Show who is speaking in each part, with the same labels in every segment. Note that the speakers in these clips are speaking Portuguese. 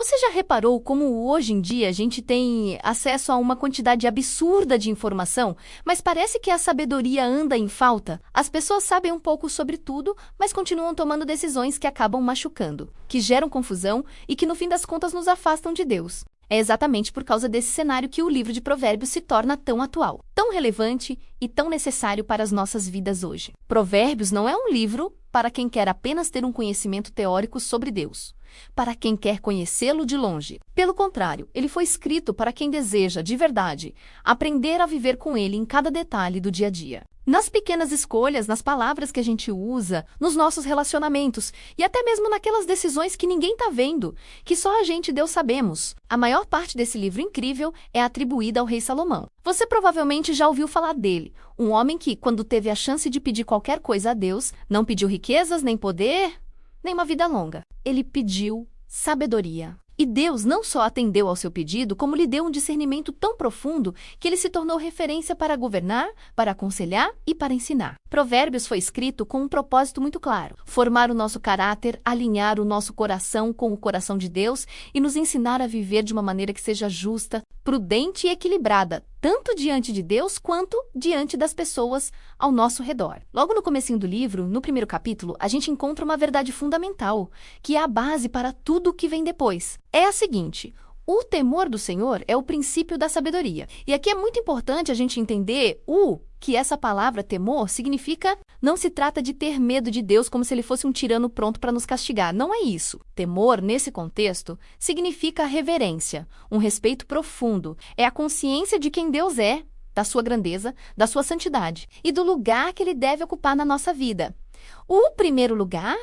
Speaker 1: Você já reparou como hoje em dia a gente tem acesso a uma quantidade absurda de informação, mas parece que a sabedoria anda em falta? As pessoas sabem um pouco sobre tudo, mas continuam tomando decisões que acabam machucando, que geram confusão e que no fim das contas nos afastam de Deus. É exatamente por causa desse cenário que o livro de Provérbios se torna tão atual, tão relevante e tão necessário para as nossas vidas hoje. Provérbios não é um livro para quem quer apenas ter um conhecimento teórico sobre Deus, para quem quer conhecê-lo de longe. Pelo contrário, ele foi escrito para quem deseja, de verdade, aprender a viver com ele em cada detalhe do dia a dia. Nas pequenas escolhas, nas palavras que a gente usa, nos nossos relacionamentos e até mesmo naquelas decisões que ninguém está vendo, que só a gente e Deus sabemos. A maior parte desse livro incrível é atribuída ao rei Salomão. Você provavelmente já ouviu falar dele, um homem que, quando teve a chance de pedir qualquer coisa a Deus, não pediu riquezas, nem poder, nem uma vida longa. Ele pediu sabedoria. E Deus não só atendeu ao seu pedido, como lhe deu um discernimento tão profundo que ele se tornou referência para governar, para aconselhar e para ensinar. Provérbios foi escrito com um propósito muito claro: formar o nosso caráter, alinhar o nosso coração com o coração de Deus e nos ensinar a viver de uma maneira que seja justa, prudente e equilibrada, tanto diante de Deus quanto diante das pessoas ao nosso redor. Logo no comecinho do livro, no primeiro capítulo, a gente encontra uma verdade fundamental, que é a base para tudo o que vem depois. É a seguinte: o temor do Senhor é o princípio da sabedoria. E aqui é muito importante a gente entender que essa palavra temor significa. Não se trata de ter medo de Deus como se ele fosse um tirano pronto para nos castigar. Não é isso. Temor, nesse contexto, significa reverência, um respeito profundo. É a consciência de quem Deus é, da sua grandeza, da sua santidade e do lugar que ele deve ocupar na nossa vida. O primeiro lugar,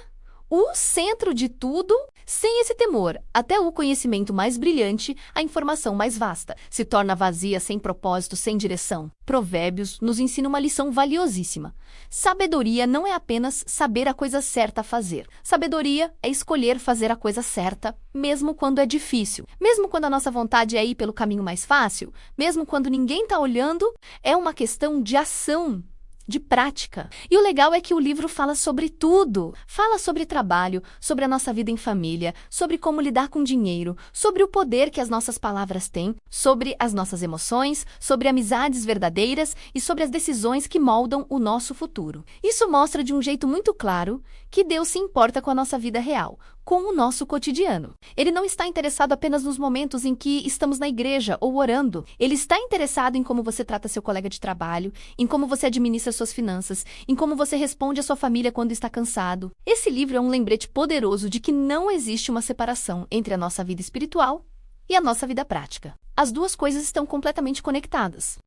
Speaker 1: o centro de tudo. Sem esse temor, até o conhecimento mais brilhante, a informação mais vasta, se torna vazia, sem propósito, sem direção. Provérbios nos ensina uma lição valiosíssima. Sabedoria não é apenas saber a coisa certa a fazer. Sabedoria é escolher fazer a coisa certa, mesmo quando é difícil. Mesmo quando a nossa vontade é ir pelo caminho mais fácil, mesmo quando ninguém está olhando, é uma questão de ação, de prática. E o legal é que o livro fala sobre tudo. Fala sobre trabalho, sobre a nossa vida em família, sobre como lidar com dinheiro, sobre o poder que as nossas palavras têm, sobre as nossas emoções, sobre amizades verdadeiras e sobre as decisões que moldam o nosso futuro. Isso mostra de um jeito muito claro que Deus se importa com a nossa vida real, com o nosso cotidiano. Ele não está interessado apenas nos momentos em que estamos na igreja ou orando. Ele está interessado em como você trata seu colega de trabalho, em como você administra suas finanças, em como você responde à sua família quando está cansado. Esse livro é um lembrete poderoso de que não existe uma separação entre a nossa vida espiritual e a nossa vida prática. As duas coisas estão completamente conectadas.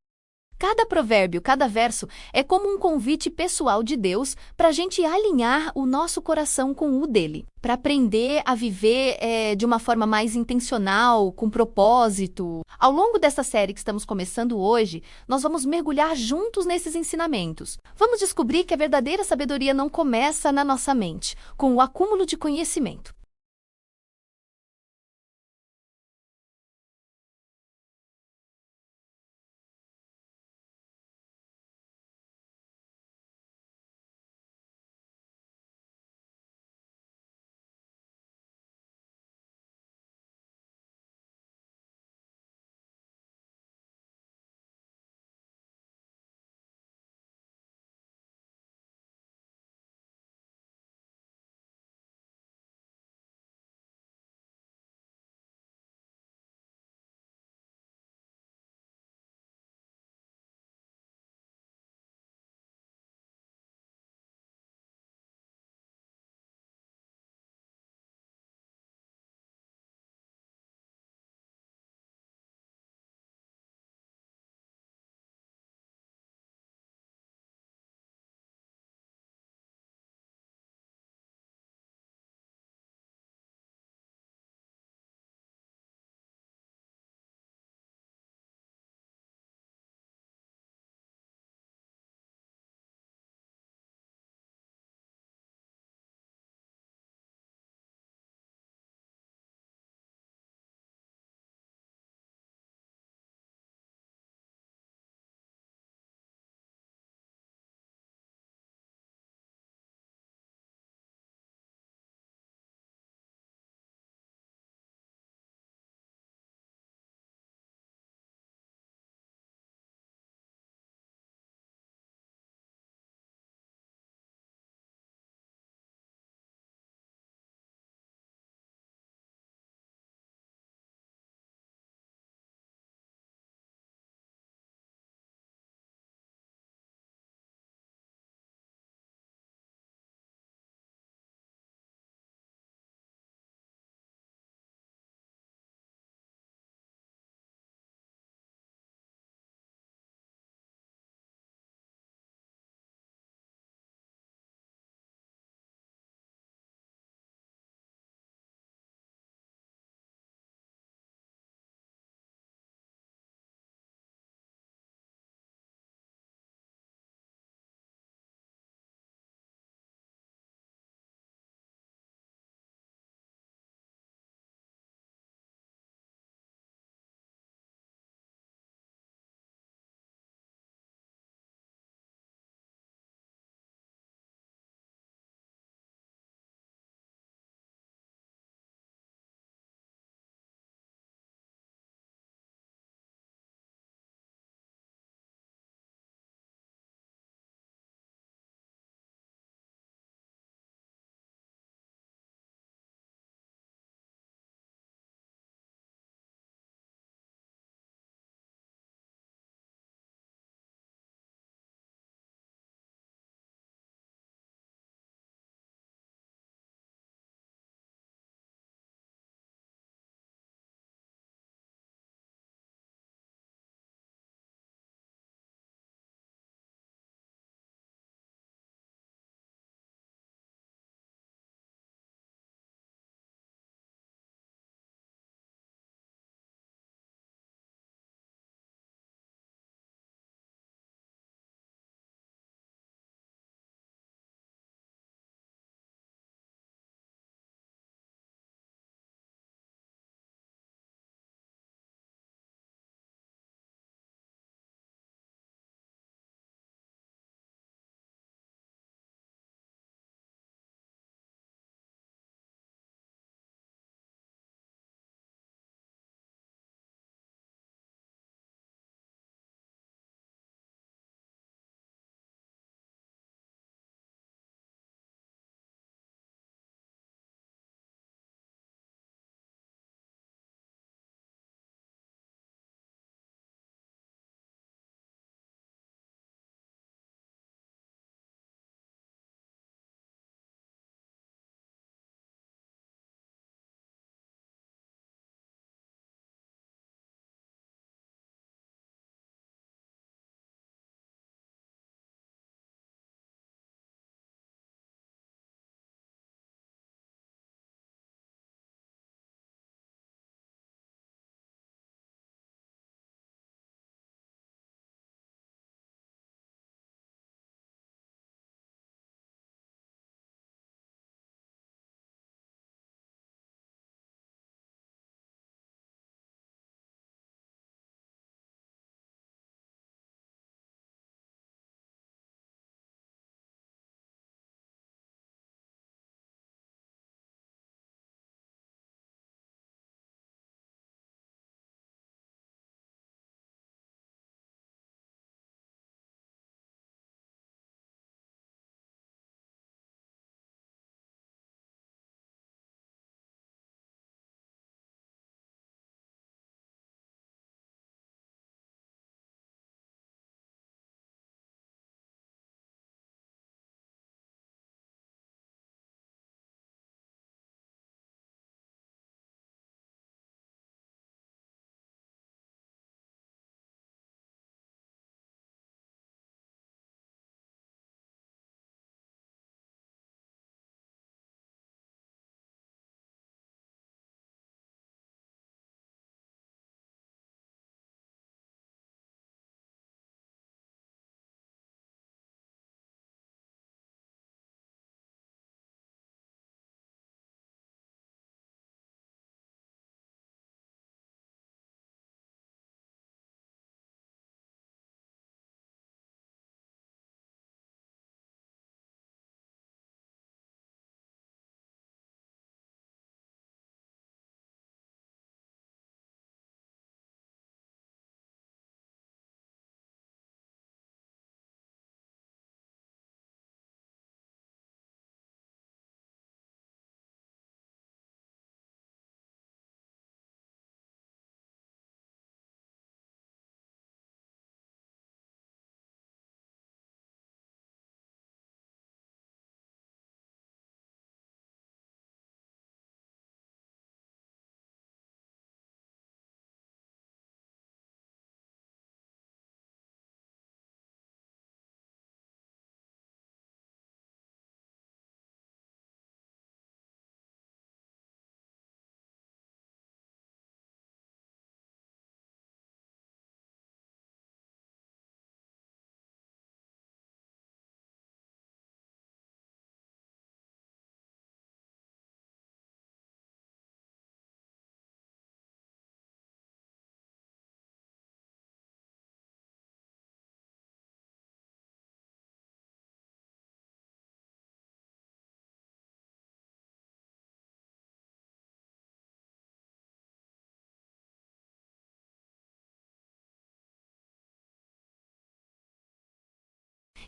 Speaker 1: Cada provérbio, cada verso é como um convite pessoal de Deus para a gente alinhar o nosso coração com o dele, para aprender a viver de uma forma mais intencional, com propósito. Ao longo dessa série que estamos começando hoje, nós vamos mergulhar juntos nesses ensinamentos. Vamos descobrir que a verdadeira sabedoria não começa na nossa mente, com o acúmulo de conhecimento.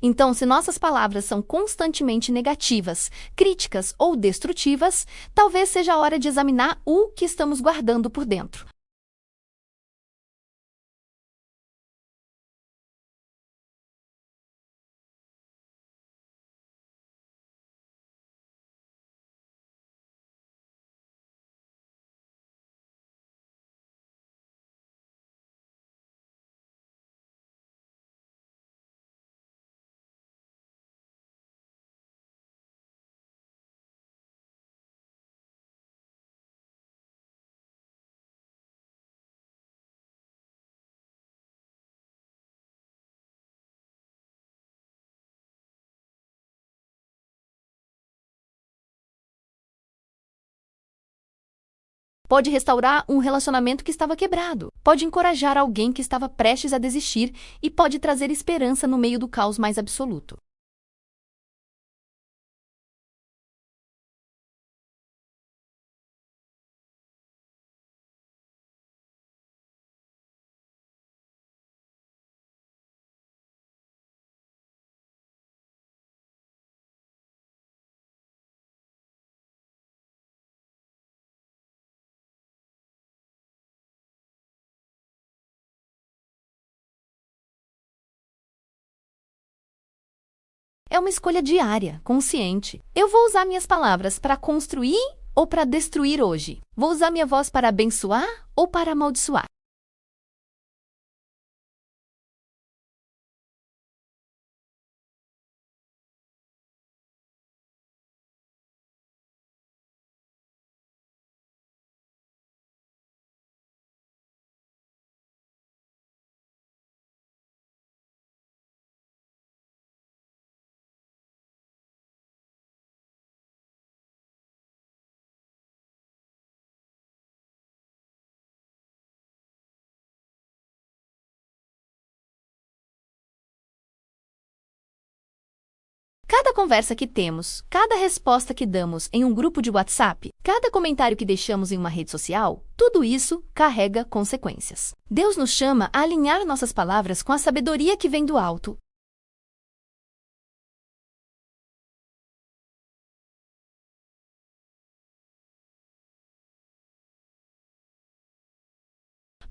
Speaker 1: Então, se nossas palavras são constantemente negativas, críticas ou destrutivas, talvez seja a hora de examinar o que estamos guardando por dentro. Pode restaurar um relacionamento que estava quebrado, pode encorajar alguém que estava prestes a desistir e pode trazer esperança no meio do caos mais absoluto. É uma escolha diária, consciente. Eu vou usar minhas palavras para construir ou para destruir hoje? Vou usar minha voz para abençoar ou para amaldiçoar? Cada conversa que temos, cada resposta que damos em um grupo de WhatsApp, cada comentário que deixamos em uma rede social, tudo isso carrega consequências. Deus nos chama a alinhar nossas palavras com a sabedoria que vem do alto.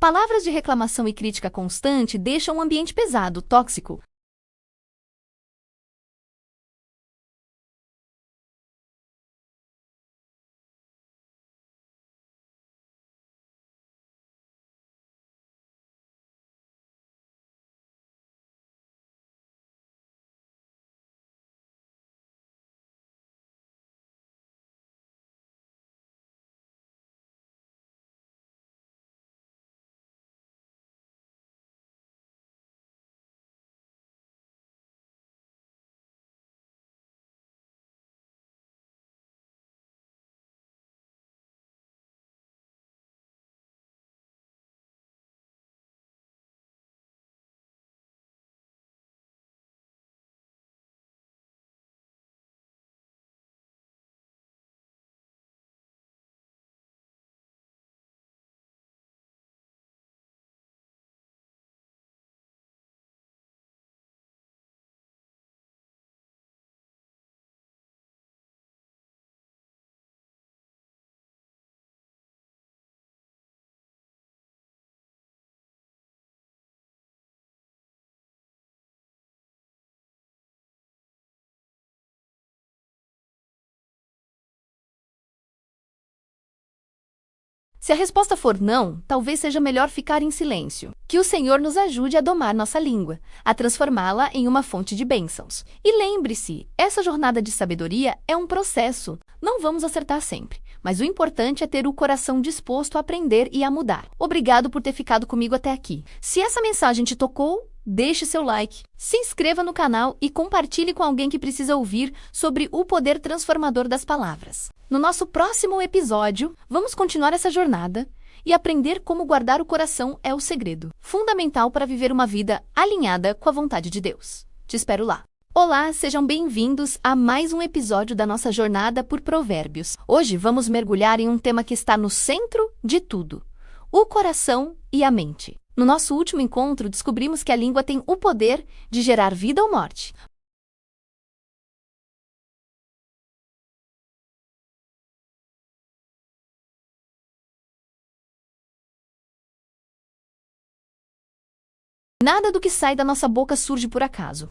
Speaker 1: Palavras de reclamação e crítica constante deixam um ambiente pesado, tóxico. Se a resposta for não, talvez seja melhor ficar em silêncio. Que o Senhor nos ajude a domar nossa língua, a transformá-la em uma fonte de bênçãos. E lembre-se, essa jornada de sabedoria é um processo. Não vamos acertar sempre, mas o importante é ter o coração disposto a aprender e a mudar. Obrigado por ter ficado comigo até aqui. Se essa mensagem te tocou, deixe seu like, se inscreva no canal e compartilhe com alguém que precisa ouvir sobre o poder transformador das palavras. No nosso próximo episódio, vamos continuar essa jornada e aprender como guardar o coração é o segredo, fundamental para viver uma vida alinhada com a vontade de Deus. Te espero lá. Olá, sejam bem-vindos a mais um episódio da nossa jornada por Provérbios. Hoje vamos mergulhar em um tema que está no centro de tudo: o coração e a mente. No nosso último encontro, descobrimos que a língua tem o poder de gerar vida ou morte. Nada do que sai da nossa boca surge por acaso.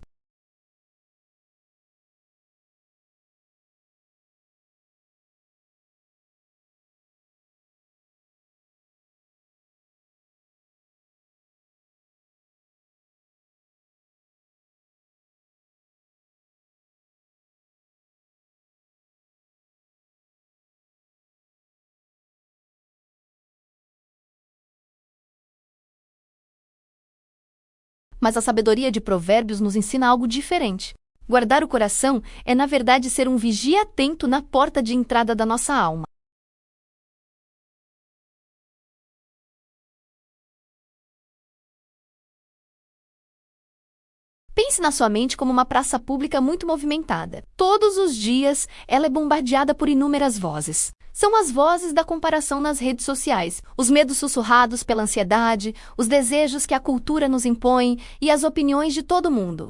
Speaker 1: Mas a sabedoria de Provérbios nos ensina algo diferente. Guardar o coração é, na verdade, ser um vigia atento na porta de entrada da nossa alma. Pense na sua mente como uma praça pública muito movimentada. Todos os dias, ela é bombardeada por inúmeras vozes. São as vozes da comparação nas redes sociais, os medos sussurrados pela ansiedade, os desejos que a cultura nos impõe e as opiniões de todo mundo.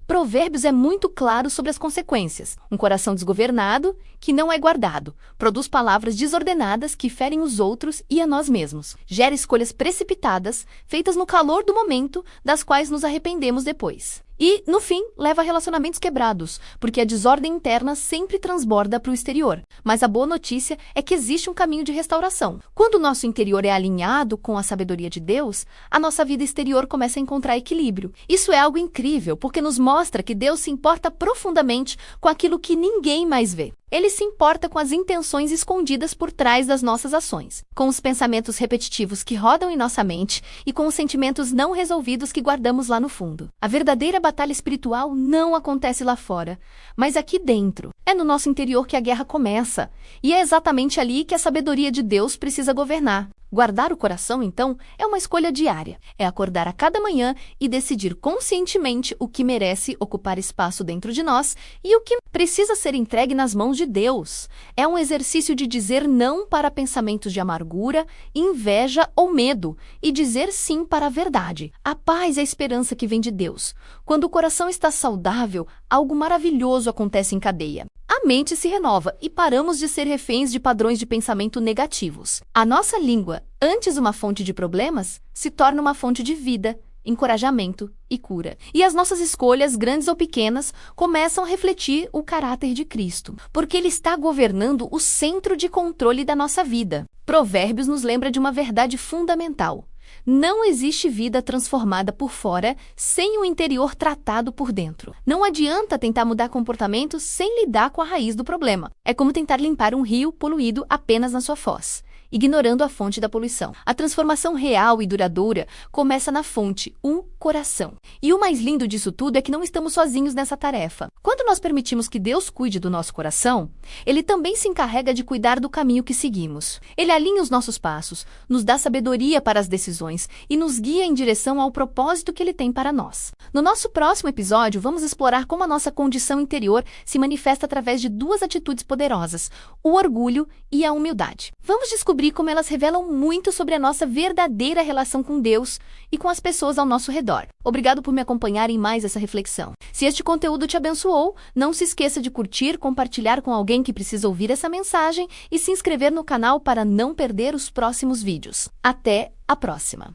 Speaker 1: Provérbios é muito claro sobre as consequências. Um coração desgovernado, que não é guardado, produz palavras desordenadas que ferem os outros e a nós mesmos. Gera escolhas precipitadas, feitas no calor do momento, das quais nos arrependemos depois. E, no fim, leva a relacionamentos quebrados, porque a desordem interna sempre transborda para o exterior. Mas a boa notícia é que existe um caminho de restauração. Quando o nosso interior é alinhado com a sabedoria de Deus, a nossa vida exterior começa a encontrar equilíbrio. Isso é algo incrível, porque nos mostra que Deus se importa profundamente com aquilo que ninguém mais vê. Ele se importa com as intenções escondidas por trás das nossas ações, com os pensamentos repetitivos que rodam em nossa mente e com os sentimentos não resolvidos que guardamos lá no fundo. A verdadeira batalha espiritual não acontece lá fora, mas aqui dentro. É no nosso interior que a guerra começa, e é exatamente ali que a sabedoria de Deus precisa governar. Guardar o coração, então, é uma escolha diária. É acordar a cada manhã e decidir conscientemente o que merece ocupar espaço dentro de nós e o que precisa ser entregue nas mãos de Deus. É um exercício de dizer não para pensamentos de amargura, inveja ou medo e dizer sim para a verdade. A paz e a esperança que vem de Deus. Quando o coração está saudável, algo maravilhoso acontece em cadeia. A mente se renova e paramos de ser reféns de padrões de pensamento negativos. A nossa língua, antes uma fonte de problemas, se torna uma fonte de vida, encorajamento e cura. E as nossas escolhas, grandes ou pequenas, começam a refletir o caráter de Cristo, porque Ele está governando o centro de controle da nossa vida. Provérbios nos lembra de uma verdade fundamental. Não existe vida transformada por fora sem o interior tratado por dentro. Não adianta tentar mudar comportamentos sem lidar com a raiz do problema. É como tentar limpar um rio poluído apenas na sua foz, ignorando a fonte da poluição. A transformação real e duradoura começa na fonte, o coração. E o mais lindo disso tudo é que não estamos sozinhos nessa tarefa. Quando nós permitimos que Deus cuide do nosso coração, Ele também se encarrega de cuidar do caminho que seguimos. Ele alinha os nossos passos, nos dá sabedoria para as decisões e nos guia em direção ao propósito que Ele tem para nós. No nosso próximo episódio, vamos explorar como a nossa condição interior se manifesta através de duas atitudes poderosas, o orgulho e a humildade. Vamos descobrir como elas revelam muito sobre a nossa verdadeira relação com Deus e com as pessoas ao nosso redor. Obrigado por me acompanhar em mais essa reflexão. Se este conteúdo te abençoou, não se esqueça de curtir, compartilhar com alguém que precisa ouvir essa mensagem e se inscrever no canal para não perder os próximos vídeos. Até a próxima!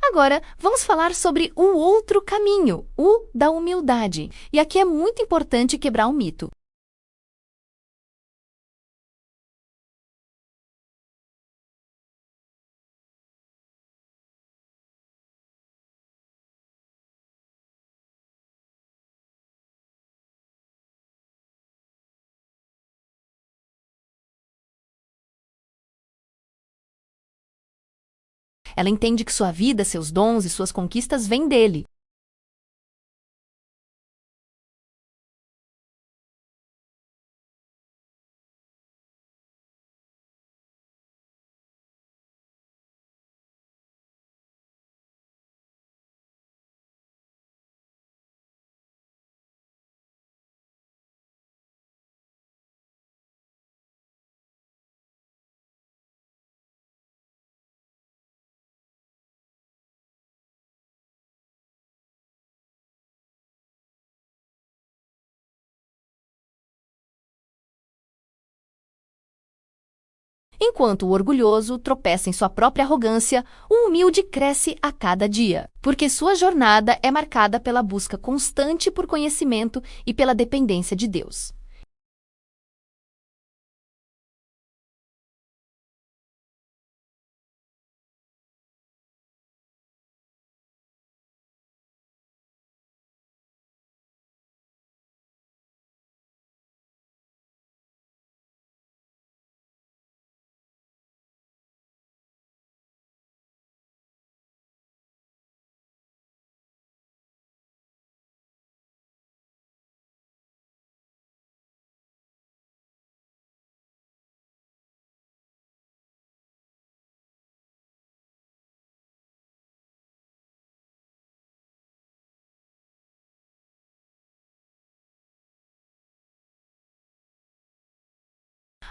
Speaker 1: Agora, vamos falar sobre o outro caminho, o da humildade. E aqui é muito importante quebrar um mito. Ela entende que sua vida, seus dons e suas conquistas vêm dele. Enquanto o orgulhoso tropeça em sua própria arrogância, o humilde cresce a cada dia, porque sua jornada é marcada pela busca constante por conhecimento e pela dependência de Deus.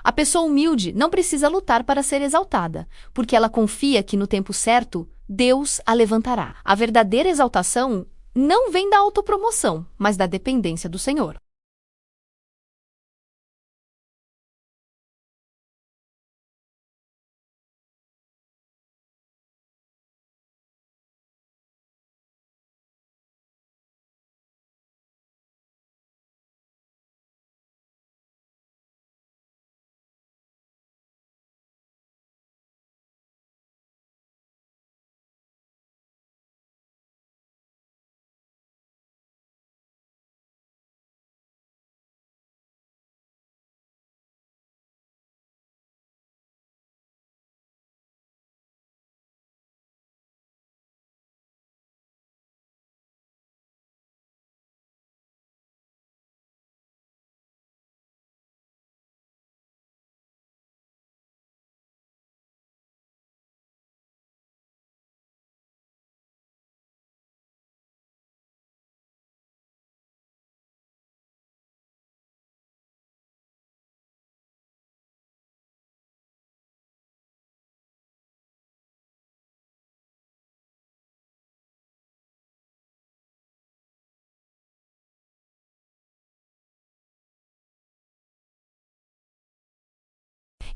Speaker 1: A pessoa humilde não precisa lutar para ser exaltada, porque ela confia que no tempo certo, Deus a levantará. A verdadeira exaltação não vem da autopromoção, mas da dependência do Senhor.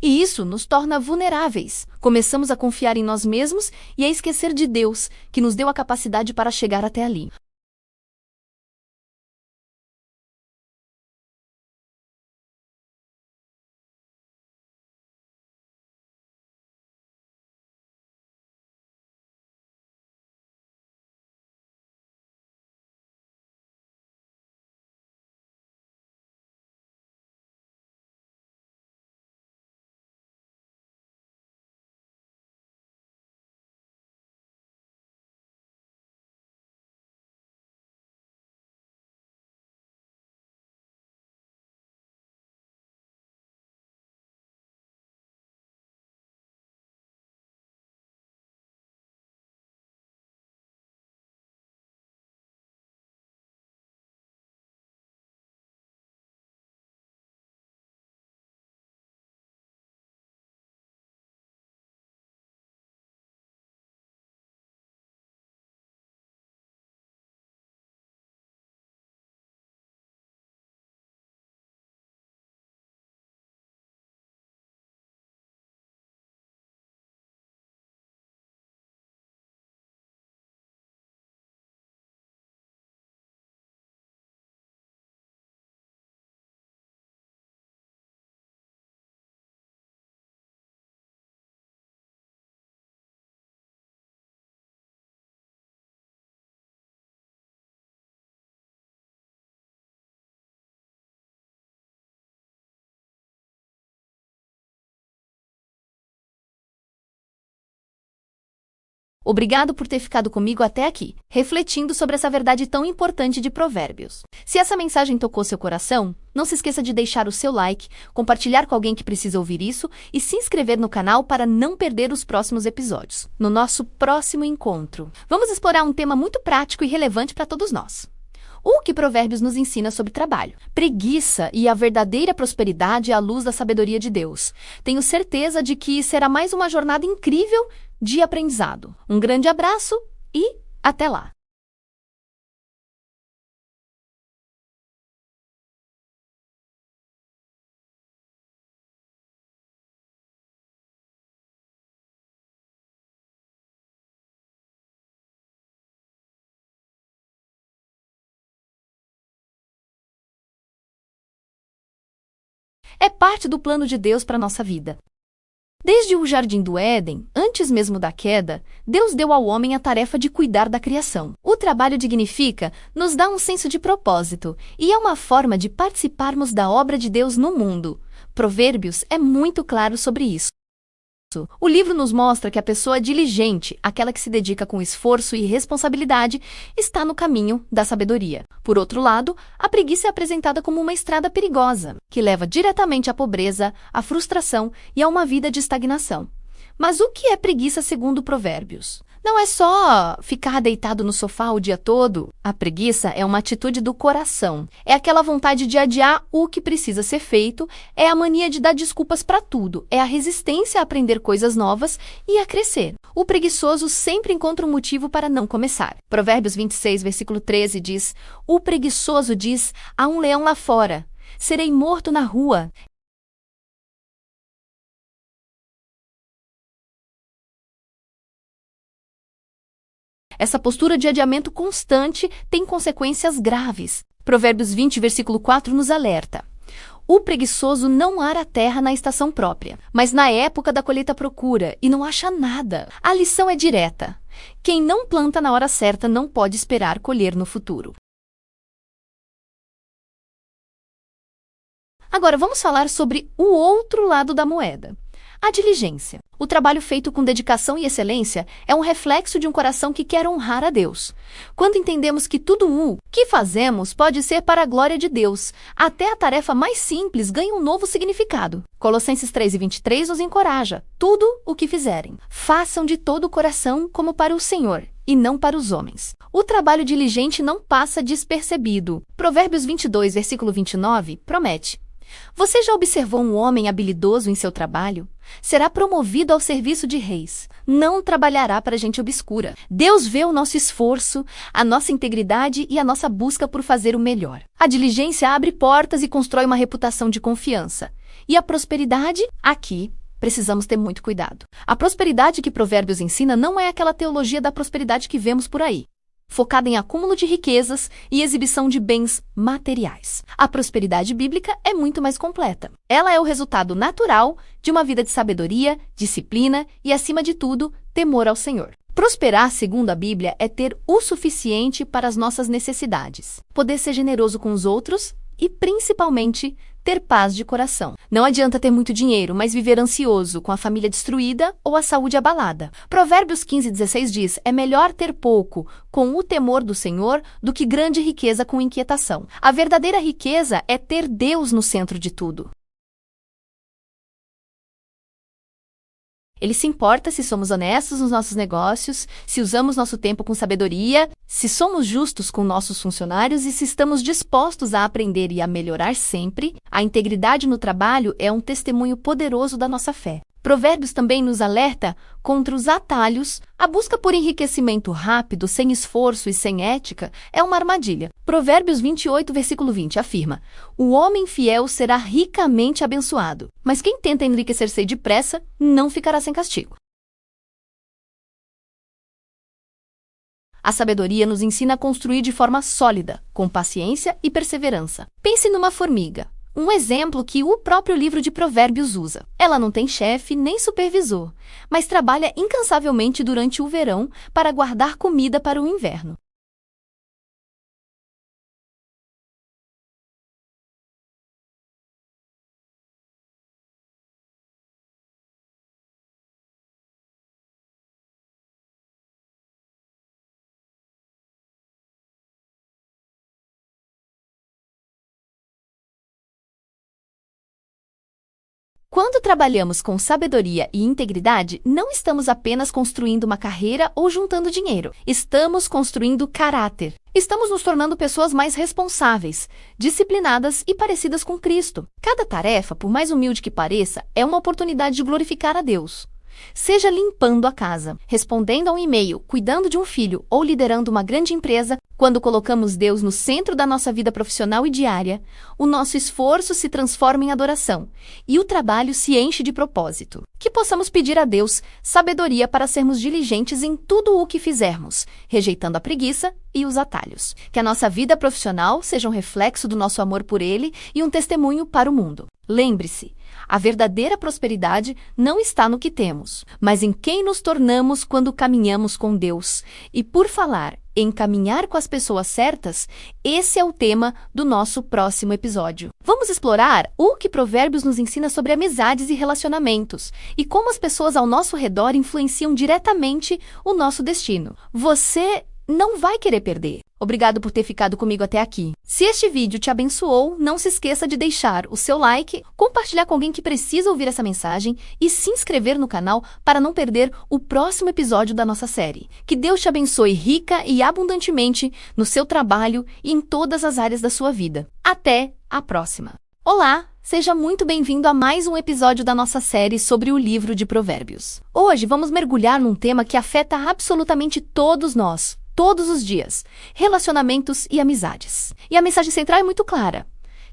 Speaker 1: E isso nos torna vulneráveis. Começamos a confiar em nós mesmos e a esquecer de Deus, que nos deu a capacidade para chegar até ali. Obrigado por ter ficado comigo até aqui, refletindo sobre essa verdade tão importante de Provérbios. Se essa mensagem tocou seu coração, não se esqueça de deixar o seu like, compartilhar com alguém que precisa ouvir isso e se inscrever no canal para não perder os próximos episódios. No nosso próximo encontro, vamos explorar um tema muito prático e relevante para todos nós. O que Provérbios nos ensina sobre trabalho? Preguiça e a verdadeira prosperidade à luz da sabedoria de Deus. Tenho certeza de que será mais uma jornada incrível de aprendizado. Um grande abraço e até lá! É parte do plano de Deus para a nossa vida. Desde o Jardim do Éden, antes mesmo da queda, Deus deu ao homem a tarefa de cuidar da criação. O trabalho dignifica, nos dá um senso de propósito e é uma forma de participarmos da obra de Deus no mundo. Provérbios é muito claro sobre isso. O livro nos mostra que a pessoa diligente, aquela que se dedica com esforço e responsabilidade, está no caminho da sabedoria. Por outro lado, a preguiça é apresentada como uma estrada perigosa, que leva diretamente à pobreza, à frustração e a uma vida de estagnação. Mas o que é preguiça segundo Provérbios? Não é só ficar deitado no sofá o dia todo. A preguiça é uma atitude do coração. É aquela vontade de adiar o que precisa ser feito, é a mania de dar desculpas para tudo, é a resistência a aprender coisas novas e a crescer. O preguiçoso sempre encontra um motivo para não começar. Provérbios 26, versículo 13 diz: O preguiçoso diz: há um leão lá fora, serei morto na rua. Essa postura de adiamento constante tem consequências graves. Provérbios 20, versículo 4 nos alerta: o preguiçoso não ara a terra na estação própria, mas na época da colheita procura e não acha nada. A lição é direta: quem não planta na hora certa não pode esperar colher no futuro. Agora vamos falar sobre o outro lado da moeda. A diligência. O trabalho feito com dedicação e excelência é um reflexo de um coração que quer honrar a Deus. Quando entendemos que tudo o que fazemos pode ser para a glória de Deus, até a tarefa mais simples ganha um novo significado. Colossenses 3:23 nos encoraja: tudo o que fizerem, façam de todo o coração como para o Senhor, e não para os homens. O trabalho diligente não passa despercebido. Provérbios 22, versículo 29, promete: você já observou um homem habilidoso em seu trabalho? Será promovido ao serviço de reis. Não trabalhará para gente obscura. Deus vê o nosso esforço, a nossa integridade e a nossa busca por fazer o melhor. A diligência abre portas e constrói uma reputação de confiança. E a prosperidade? Aqui, precisamos ter muito cuidado. A prosperidade que Provérbios ensina não é aquela teologia da prosperidade que vemos por aí, focada em acúmulo de riquezas e exibição de bens materiais. A prosperidade bíblica é muito mais completa. Ela é o resultado natural de uma vida de sabedoria, disciplina e, acima de tudo, temor ao Senhor. Prosperar, segundo a Bíblia, é ter o suficiente para as nossas necessidades, poder ser generoso com os outros e, principalmente, ter paz de coração. Não adianta ter muito dinheiro, mas viver ansioso, com a família destruída ou a saúde abalada. Provérbios 15:16 diz: é melhor ter pouco com o temor do Senhor do que grande riqueza com inquietação. A verdadeira riqueza é ter Deus no centro de tudo. Ele se importa se somos honestos nos nossos negócios, se usamos nosso tempo com sabedoria, se somos justos com nossos funcionários e se estamos dispostos a aprender e a melhorar sempre. A integridade no trabalho é um testemunho poderoso da nossa fé. Provérbios também nos alerta contra os atalhos. A busca por enriquecimento rápido, sem esforço e sem ética, é uma armadilha. Provérbios 28, versículo 20, afirma: o homem fiel será ricamente abençoado, mas quem tenta enriquecer-se depressa não ficará sem castigo. A sabedoria nos ensina a construir de forma sólida, com paciência e perseverança. Pense numa formiga. Um exemplo que o próprio livro de Provérbios usa. Ela não tem chefe nem supervisor, mas trabalha incansavelmente durante o verão para guardar comida para o inverno. Quando trabalhamos com sabedoria e integridade, não estamos apenas construindo uma carreira ou juntando dinheiro. Estamos construindo caráter. Estamos nos tornando pessoas mais responsáveis, disciplinadas e parecidas com Cristo. Cada tarefa, por mais humilde que pareça, é uma oportunidade de glorificar a Deus. Seja limpando a casa, respondendo a um e-mail, cuidando de um filho ou liderando uma grande empresa, quando colocamos Deus no centro da nossa vida profissional e diária, o nosso esforço se transforma em adoração e o trabalho se enche de propósito. Que possamos pedir a Deus sabedoria para sermos diligentes em tudo o que fizermos, rejeitando a preguiça e os atalhos. Que a nossa vida profissional seja um reflexo do nosso amor por Ele e um testemunho para o mundo. Lembre-se, a verdadeira prosperidade não está no que temos, mas em quem nos tornamos quando caminhamos com Deus. E por falar em caminhar com as pessoas certas, esse é o tema do nosso próximo episódio. Vamos explorar o que Provérbios nos ensina sobre amizades e relacionamentos, e como as pessoas ao nosso redor influenciam diretamente o nosso destino. Você não vai querer perder. Obrigado por ter ficado comigo até aqui. Se este vídeo te abençoou, não se esqueça de deixar o seu like, compartilhar com alguém que precisa ouvir essa mensagem e se inscrever no canal para não perder o próximo episódio da nossa série. Que Deus te abençoe rica e abundantemente no seu trabalho e em todas as áreas da sua vida. Até a próxima! Olá! Seja muito bem-vindo a mais um episódio da nossa série sobre o livro de Provérbios. Hoje vamos mergulhar num tema que afeta absolutamente todos nós, todos os dias: relacionamentos e amizades. E a mensagem central é muito clara.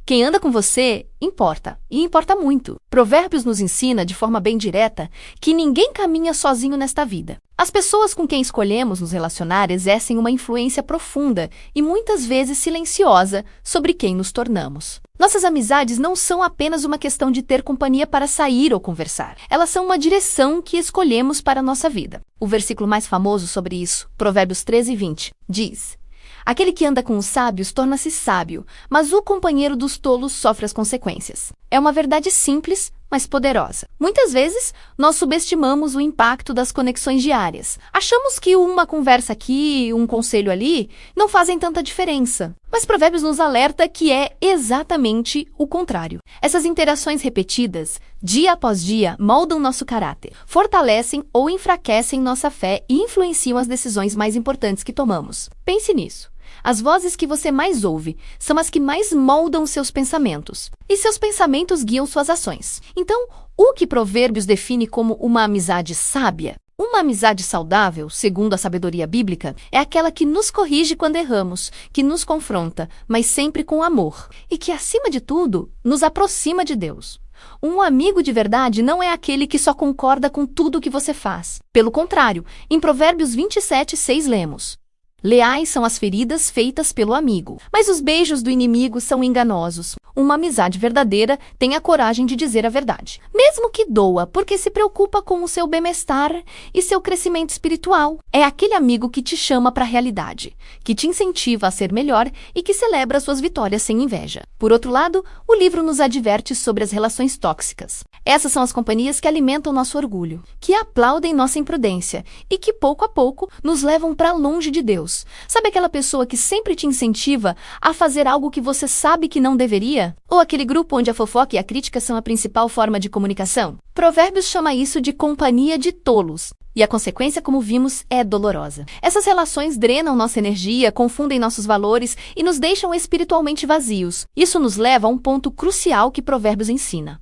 Speaker 1: Quem anda com você importa, e importa muito. Provérbios nos ensina, de forma bem direta, que ninguém caminha sozinho nesta vida. As pessoas com quem escolhemos nos relacionar exercem uma influência profunda e muitas vezes silenciosa sobre quem nos tornamos. Nossas amizades não são apenas uma questão de ter companhia para sair ou conversar. Elas são uma direção que escolhemos para a nossa vida. O versículo mais famoso sobre isso, Provérbios 13:20, diz: aquele que anda com os sábios torna-se sábio, mas o companheiro dos tolos sofre as consequências. É uma verdade simples, mas poderosa. Muitas vezes, nós subestimamos o impacto das conexões diárias. Achamos que uma conversa aqui, um conselho ali, não fazem tanta diferença. Mas Provérbios nos alerta que é exatamente o contrário. Essas interações repetidas, dia após dia, moldam nosso caráter, fortalecem ou enfraquecem nossa fé e influenciam as decisões mais importantes que tomamos. Pense nisso. As vozes que você mais ouve são as que mais moldam seus pensamentos, e seus pensamentos guiam suas ações. Então, o que Provérbios define como uma amizade sábia? Uma amizade saudável, segundo a sabedoria bíblica, é aquela que nos corrige quando erramos, que nos confronta, mas sempre com amor, e que, acima de tudo, nos aproxima de Deus. Um amigo de verdade não é aquele que só concorda com tudo o que você faz. Pelo contrário, em Provérbios 27:6 lemos: leais são as feridas feitas pelo amigo, mas os beijos do inimigo são enganosos. Uma amizade verdadeira tem a coragem de dizer a verdade, mesmo que doa, porque se preocupa com o seu bem-estar e seu crescimento espiritual. É aquele amigo que te chama para a realidade, que te incentiva a ser melhor e que celebra suas vitórias sem inveja. Por outro lado, o livro nos adverte sobre as relações tóxicas. Essas são as companhias que alimentam nosso orgulho, que aplaudem nossa imprudência e que, pouco a pouco, nos levam para longe de Deus. Sabe aquela pessoa que sempre te incentiva a fazer algo que você sabe que não deveria? Ou aquele grupo onde a fofoca e a crítica são a principal forma de comunicação? Provérbios chama isso de companhia de tolos. E a consequência, como vimos, é dolorosa. Essas relações drenam nossa energia, confundem nossos valores e nos deixam espiritualmente vazios. Isso nos leva a um ponto crucial que Provérbios ensina.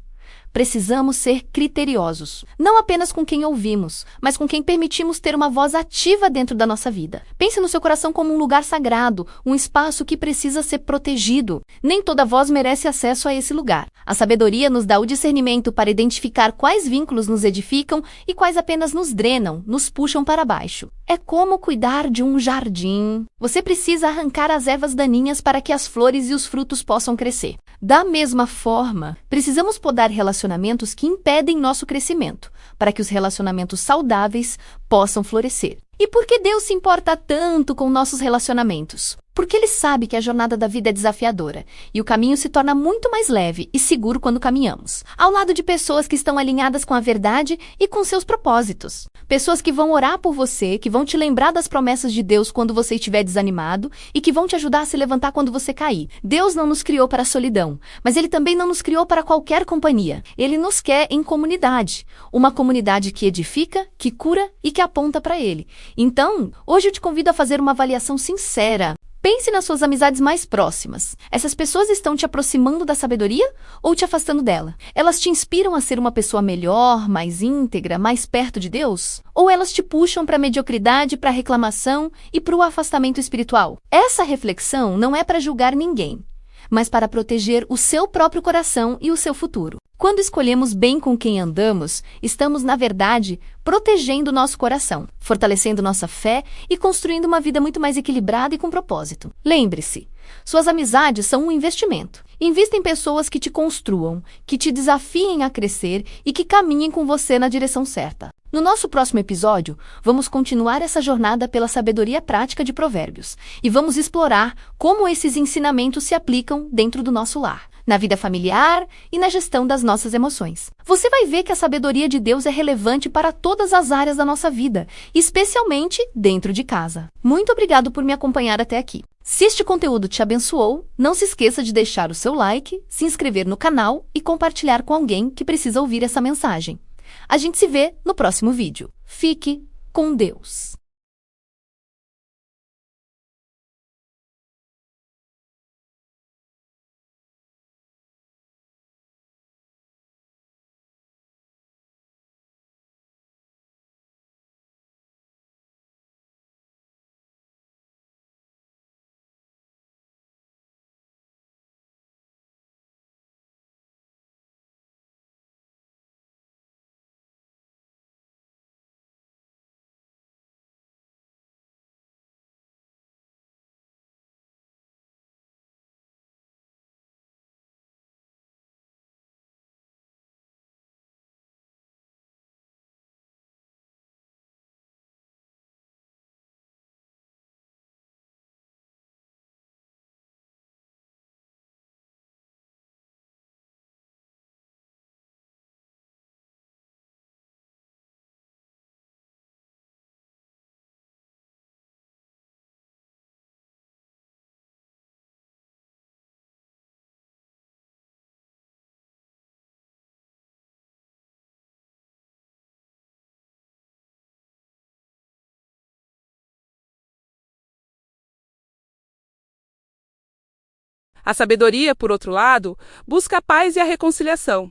Speaker 1: Precisamos ser criteriosos, não apenas com quem ouvimos, mas com quem permitimos ter uma voz ativa dentro da nossa vida. Pense no seu coração como um lugar sagrado, um espaço que precisa ser protegido. Nem toda voz merece acesso a esse lugar. A sabedoria nos dá o discernimento para identificar quais vínculos nos edificam e quais apenas nos drenam, nos puxam para baixo. É como cuidar de um jardim. Você precisa arrancar as ervas daninhas para que as flores e os frutos possam crescer. Da mesma forma, precisamos podar relacionamentos que impedem nosso crescimento, para que os relacionamentos saudáveis possam florescer. E por que Deus se importa tanto com nossos relacionamentos? Porque ele sabe que a jornada da vida é desafiadora e o caminho se torna muito mais leve e seguro quando caminhamos, ao lado de pessoas que estão alinhadas com a verdade e com seus propósitos. Pessoas que vão orar por você, que vão te lembrar das promessas de Deus quando você estiver desanimado e que vão te ajudar a se levantar quando você cair. Deus não nos criou para a solidão, mas Ele também não nos criou para qualquer companhia. Ele nos quer em comunidade, uma comunidade que edifica, que cura e que aponta para Ele. Então, hoje eu te convido a fazer uma avaliação sincera. Pense nas suas amizades mais próximas. Essas pessoas estão te aproximando da sabedoria ou te afastando dela? Elas te inspiram a ser uma pessoa melhor, mais íntegra, mais perto de Deus? Ou elas te puxam para a mediocridade, para a reclamação e para o afastamento espiritual? Essa reflexão não é para julgar ninguém, mas para proteger o seu próprio coração e o seu futuro. Quando escolhemos bem com quem andamos, estamos, na verdade, protegendo nosso coração, fortalecendo nossa fé e construindo uma vida muito mais equilibrada e com propósito. Lembre-se, suas amizades são um investimento. Invista em pessoas que te construam, que te desafiem a crescer e que caminhem com você na direção certa. No nosso próximo episódio, vamos continuar essa jornada pela sabedoria prática de Provérbios e vamos explorar como esses ensinamentos se aplicam dentro do nosso lar, na vida familiar e na gestão das nossas emoções. Você vai ver que a sabedoria de Deus é relevante para todas as áreas da nossa vida, especialmente dentro de casa. Muito obrigado por me acompanhar até aqui. Se este conteúdo te abençoou, não se esqueça de deixar o seu like, se inscrever no canal e compartilhar com alguém que precisa ouvir essa mensagem. A gente se vê no próximo vídeo. Fique com Deus.
Speaker 2: A sabedoria, por outro lado, busca a paz e a reconciliação.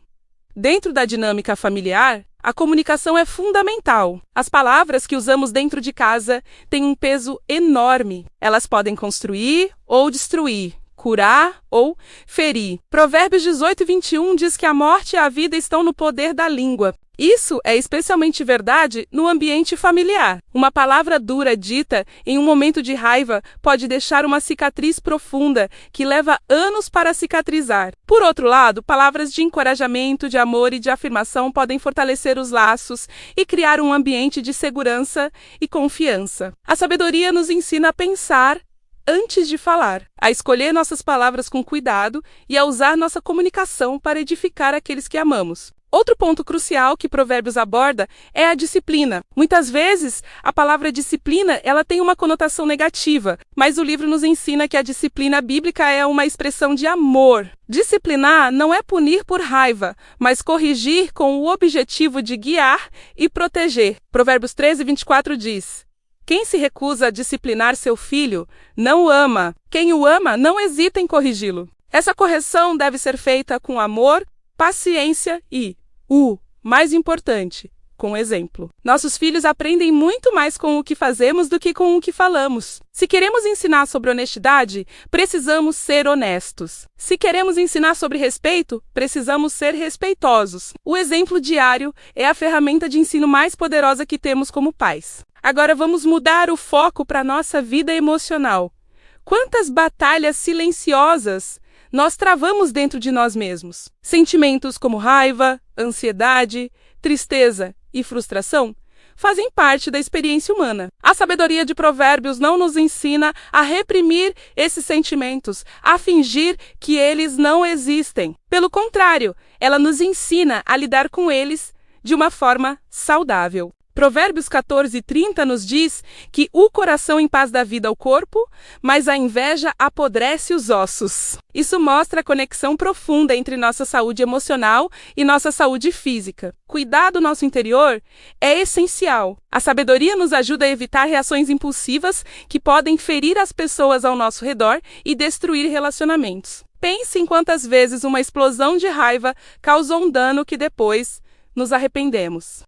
Speaker 2: Dentro da dinâmica familiar, a comunicação é fundamental. As palavras que usamos dentro de casa têm um peso enorme. Elas podem construir ou destruir, curar ou ferir. Provérbios 18:21 diz que a morte e a vida estão no poder da língua. Isso é especialmente verdade no ambiente familiar. Uma palavra dura dita em um momento de raiva pode deixar uma cicatriz profunda que leva anos para cicatrizar. Por outro lado, palavras de encorajamento, de amor e de afirmação podem fortalecer os laços e criar um ambiente de segurança e confiança. A sabedoria nos ensina a pensar antes de falar, a escolher nossas palavras com cuidado e a usar nossa comunicação para edificar aqueles que amamos. Outro ponto crucial que Provérbios aborda é a disciplina. Muitas vezes, a palavra disciplina ela tem uma conotação negativa, mas o livro nos ensina que a disciplina bíblica é uma expressão de amor. Disciplinar não é punir por raiva, mas corrigir com o objetivo de guiar e proteger. Provérbios 13:24 diz: quem se recusa a disciplinar seu filho, não o ama. Quem o ama, não hesita em corrigi-lo. Essa correção deve ser feita com amor, paciência e, mais importante, com exemplo. Nossos filhos aprendem muito mais com o que fazemos do que com o que falamos. Se queremos ensinar sobre honestidade, precisamos ser honestos. Se queremos ensinar sobre respeito, precisamos ser respeitosos. O exemplo diário é a ferramenta de ensino mais poderosa que temos como pais. Agora vamos mudar o foco para a nossa vida emocional. Quantas batalhas silenciosas nós travamos dentro de nós mesmos? Sentimentos como raiva, ansiedade, tristeza e frustração fazem parte da experiência humana. A sabedoria de Provérbios não nos ensina a reprimir esses sentimentos, a fingir que eles não existem. Pelo contrário, ela nos ensina a lidar com eles de uma forma saudável. Provérbios 14:30 nos diz que o coração em paz dá vida ao corpo, mas a inveja apodrece os ossos. Isso mostra a conexão profunda entre nossa saúde emocional e nossa saúde física. Cuidar do nosso interior é essencial. A sabedoria nos ajuda a evitar reações impulsivas que podem ferir as pessoas ao nosso redor e destruir relacionamentos. Pense em quantas vezes uma explosão de raiva causou um dano que depois nos arrependemos.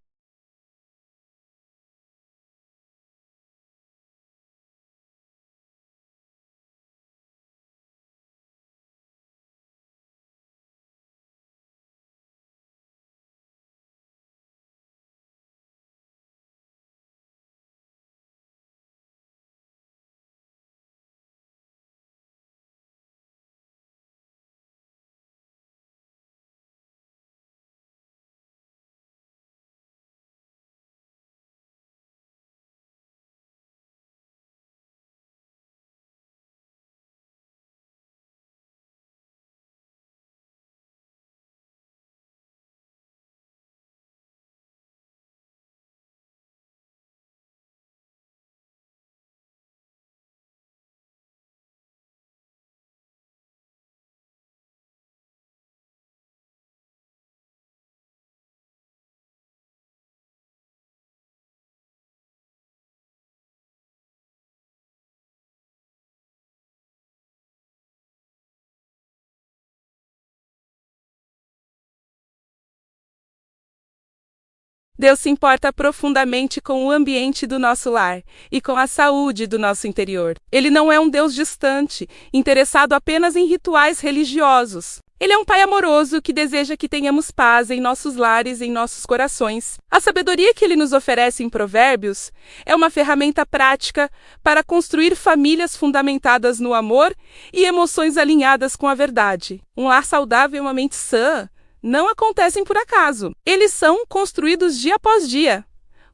Speaker 2: Deus se importa profundamente com o ambiente do nosso lar e com a saúde do nosso interior. Ele não é um Deus distante, interessado apenas em rituais religiosos. Ele é um Pai amoroso que deseja que tenhamos paz em nossos lares e em nossos corações. A sabedoria que Ele nos oferece em Provérbios é uma ferramenta prática para construir famílias fundamentadas no amor e emoções alinhadas com a verdade. Um lar saudável e uma mente sã não acontecem por acaso. Eles são construídos dia após dia,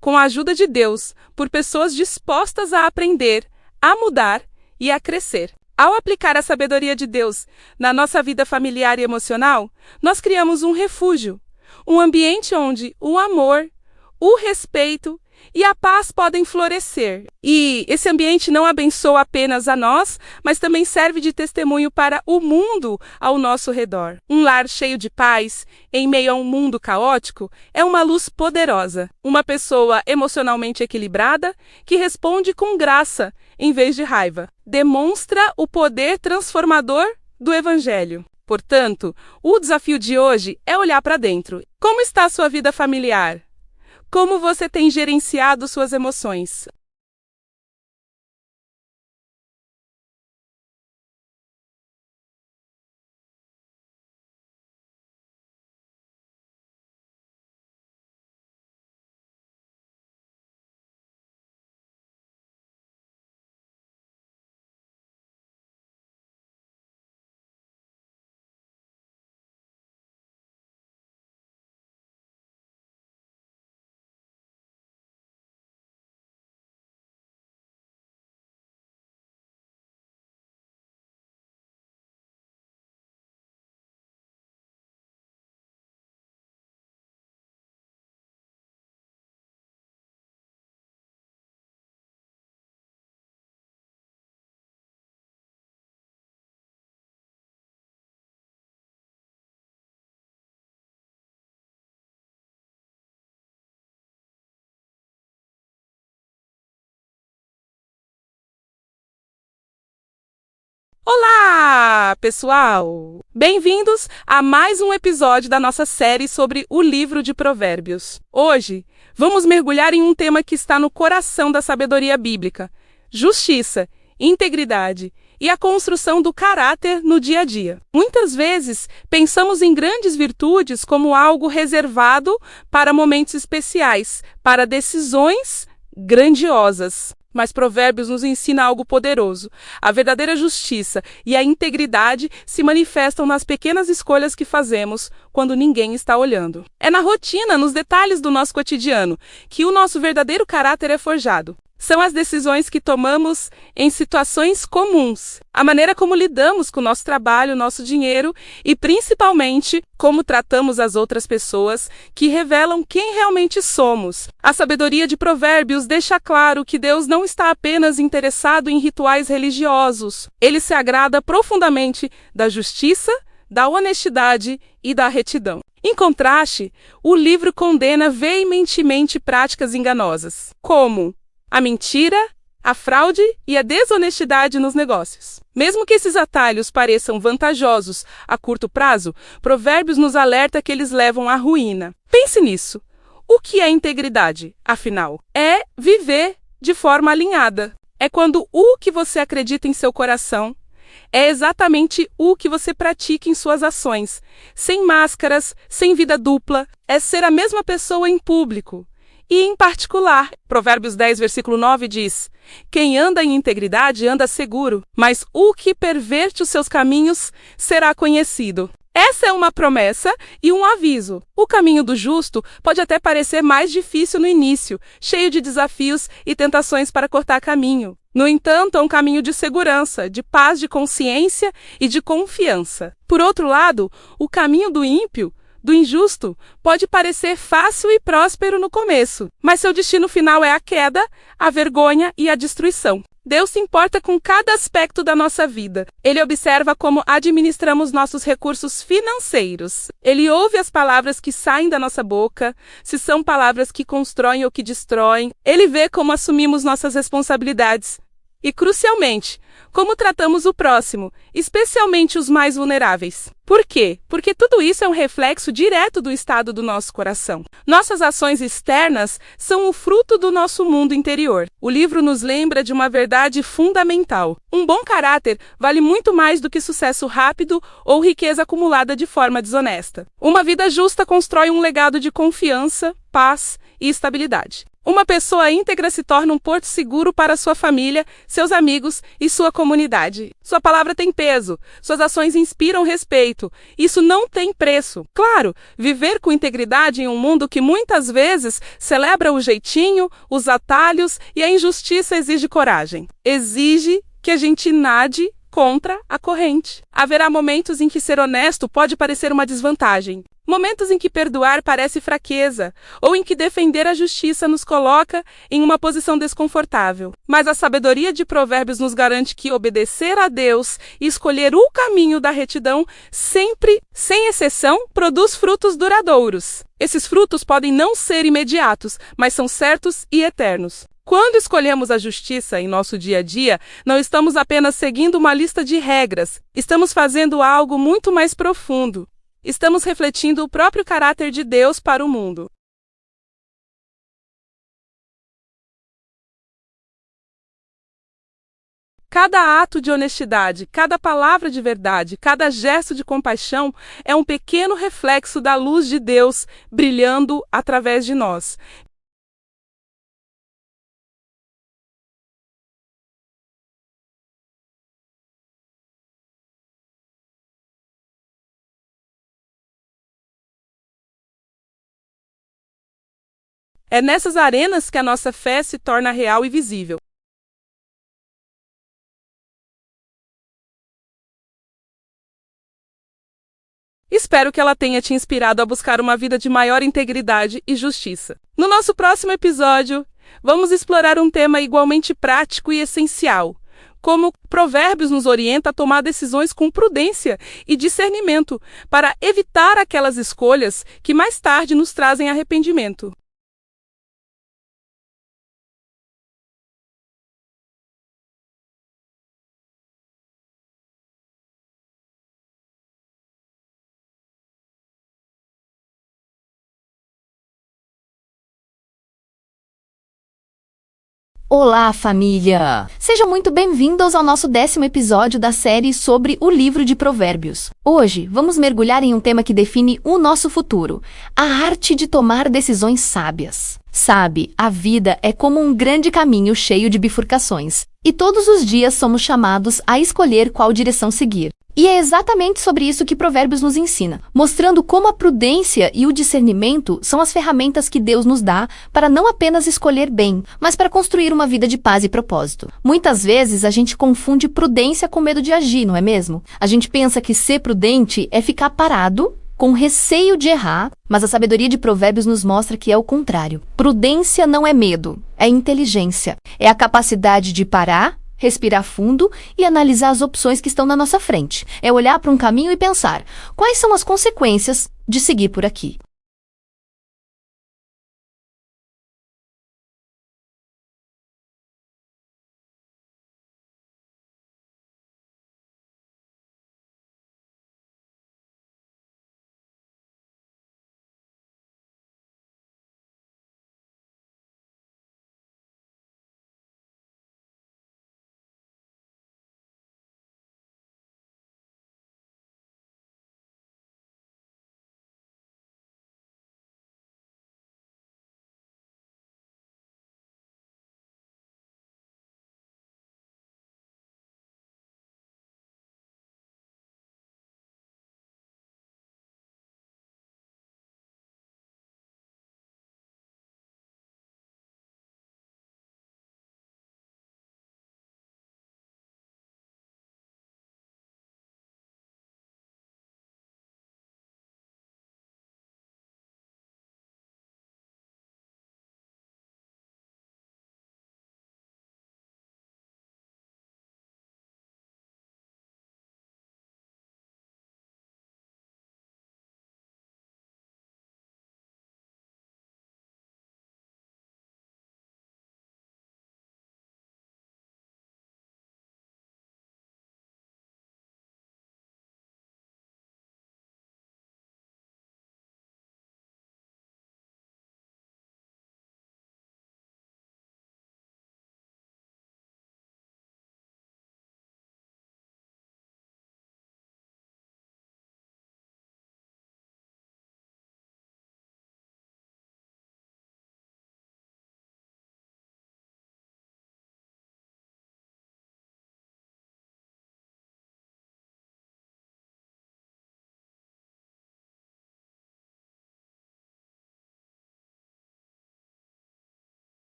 Speaker 2: com a ajuda de Deus, por pessoas dispostas a aprender, a mudar e a crescer. Ao aplicar a sabedoria de Deus na nossa vida familiar e emocional, nós criamos um refúgio, um ambiente onde o amor, o respeito e a paz podem florescer. E esse ambiente não abençoa apenas a nós, mas também serve de testemunho para o mundo ao nosso redor. Um lar cheio de paz, em meio a um mundo caótico, é uma luz poderosa. Uma pessoa emocionalmente equilibrada, que responde com graça, em vez de raiva. Demonstra o poder transformador do Evangelho. Portanto, o desafio de hoje é olhar para dentro. Como está a sua vida familiar? Como você tem gerenciado suas emoções? Olá, pessoal! Bem-vindos a mais um episódio da nossa série sobre o livro de Provérbios. Hoje, vamos mergulhar em um tema que está no coração da sabedoria bíblica: justiça, integridade e a construção do caráter no dia a dia. Muitas vezes, pensamos em grandes virtudes como algo reservado para momentos especiais, para decisões grandiosas. Mas Provérbios nos ensina algo poderoso. A verdadeira justiça e a integridade se manifestam nas pequenas escolhas que fazemos quando ninguém está olhando. É na rotina, nos detalhes do nosso cotidiano, que o nosso verdadeiro caráter é forjado. São as decisões que tomamos em situações comuns, a maneira como lidamos com o nosso trabalho, nosso dinheiro e, principalmente, como tratamos as outras pessoas que revelam quem realmente somos. A sabedoria de Provérbios deixa claro que Deus não está apenas interessado em rituais religiosos. Ele se agrada profundamente da justiça, da honestidade e da retidão. Em contraste, o livro condena veementemente práticas enganosas, como a mentira, a fraude e a desonestidade nos negócios. Mesmo que esses atalhos pareçam vantajosos a curto prazo, Provérbios nos alerta que eles levam à ruína. Pense nisso. O que é integridade, afinal? É viver de forma alinhada. É quando o que você acredita em seu coração é exatamente o que você pratica em suas ações. Sem máscaras, sem vida dupla. É ser a mesma pessoa em público. E, em particular, Provérbios 10, versículo 9 diz: quem anda em integridade anda seguro, mas o que perverte os seus caminhos será conhecido. Essa é uma promessa e um aviso. O caminho do justo pode até parecer mais difícil no início, cheio de desafios e tentações para cortar caminho. No entanto, é um caminho de segurança, de paz de consciência e de confiança. Por outro lado, o caminho do ímpio, do injusto, pode parecer fácil e próspero no começo, mas seu destino final é a queda, a vergonha e a destruição. Deus se importa com cada aspecto da nossa vida. Ele observa como administramos nossos recursos financeiros. Ele ouve as palavras que saem da nossa boca, se são palavras que constroem ou que destroem. Ele vê como assumimos nossas responsabilidades. E, crucialmente, como tratamos o próximo, especialmente os mais vulneráveis. Por quê? Porque tudo isso é um reflexo direto do estado do nosso coração. Nossas ações externas são o fruto do nosso mundo interior. O livro nos lembra de uma verdade fundamental. Um bom caráter vale muito mais do que sucesso rápido ou riqueza acumulada de forma desonesta. Uma vida justa constrói um legado de confiança, paz e estabilidade. Uma pessoa íntegra se torna um porto seguro para sua família, seus amigos e sua comunidade. Sua palavra tem peso, suas ações inspiram respeito. Isso não tem preço. Claro, viver com integridade em um mundo que muitas vezes celebra o jeitinho, os atalhos e a injustiça exige coragem. Exige que a gente nade contra a corrente. Haverá momentos em que ser honesto pode parecer uma desvantagem. Momentos em que perdoar parece fraqueza, ou em que defender a justiça nos coloca em uma posição desconfortável. Mas a sabedoria de Provérbios nos garante que obedecer a Deus e escolher o caminho da retidão sempre, sem exceção, produz frutos duradouros. Esses frutos podem não ser imediatos, mas são certos e eternos. Quando escolhemos a justiça em nosso dia a dia, não estamos apenas seguindo uma lista de regras, estamos fazendo algo muito mais profundo. Estamos refletindo o próprio caráter de Deus para o mundo. Cada ato de honestidade, cada palavra de verdade, cada gesto de compaixão é um pequeno reflexo da luz de Deus brilhando através de nós. É nessas arenas que a nossa fé se torna real e visível. Espero que ela tenha te inspirado a buscar uma vida de maior integridade e justiça. No nosso próximo episódio, vamos explorar um tema igualmente prático e essencial: como Provérbios nos orienta a tomar decisões com prudência e discernimento para evitar aquelas escolhas que mais tarde nos trazem arrependimento.
Speaker 1: Olá, família! Sejam muito bem-vindos ao nosso 10º episódio da série sobre o livro de Provérbios. Hoje, vamos mergulhar em um tema que define o nosso futuro: a arte de tomar decisões sábias. Sabe, a vida é como um grande caminho cheio de bifurcações, e todos os dias somos chamados a escolher qual direção seguir. E é exatamente sobre isso que Provérbios nos ensina, mostrando como a prudência e o discernimento são as ferramentas que Deus nos dá para não apenas escolher bem, mas para construir uma vida de paz e propósito. Muitas vezes a gente confunde prudência com medo de agir, não é mesmo? A gente pensa que ser prudente é ficar parado, com receio de errar, mas a sabedoria de Provérbios nos mostra que é o contrário. Prudência não é medo, é inteligência. É a capacidade de parar, respirar fundo e analisar as opções que estão na nossa frente. É olhar para um caminho e pensar: quais são as consequências de seguir por aqui?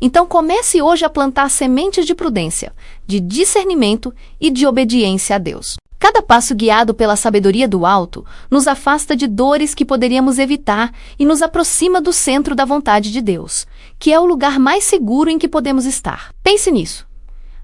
Speaker 1: Então comece hoje a plantar sementes de prudência, de discernimento e de obediência a Deus. Cada passo guiado pela sabedoria do alto nos afasta de dores que poderíamos evitar e nos aproxima do centro da vontade de Deus, que é o lugar mais seguro em que podemos estar. Pense nisso.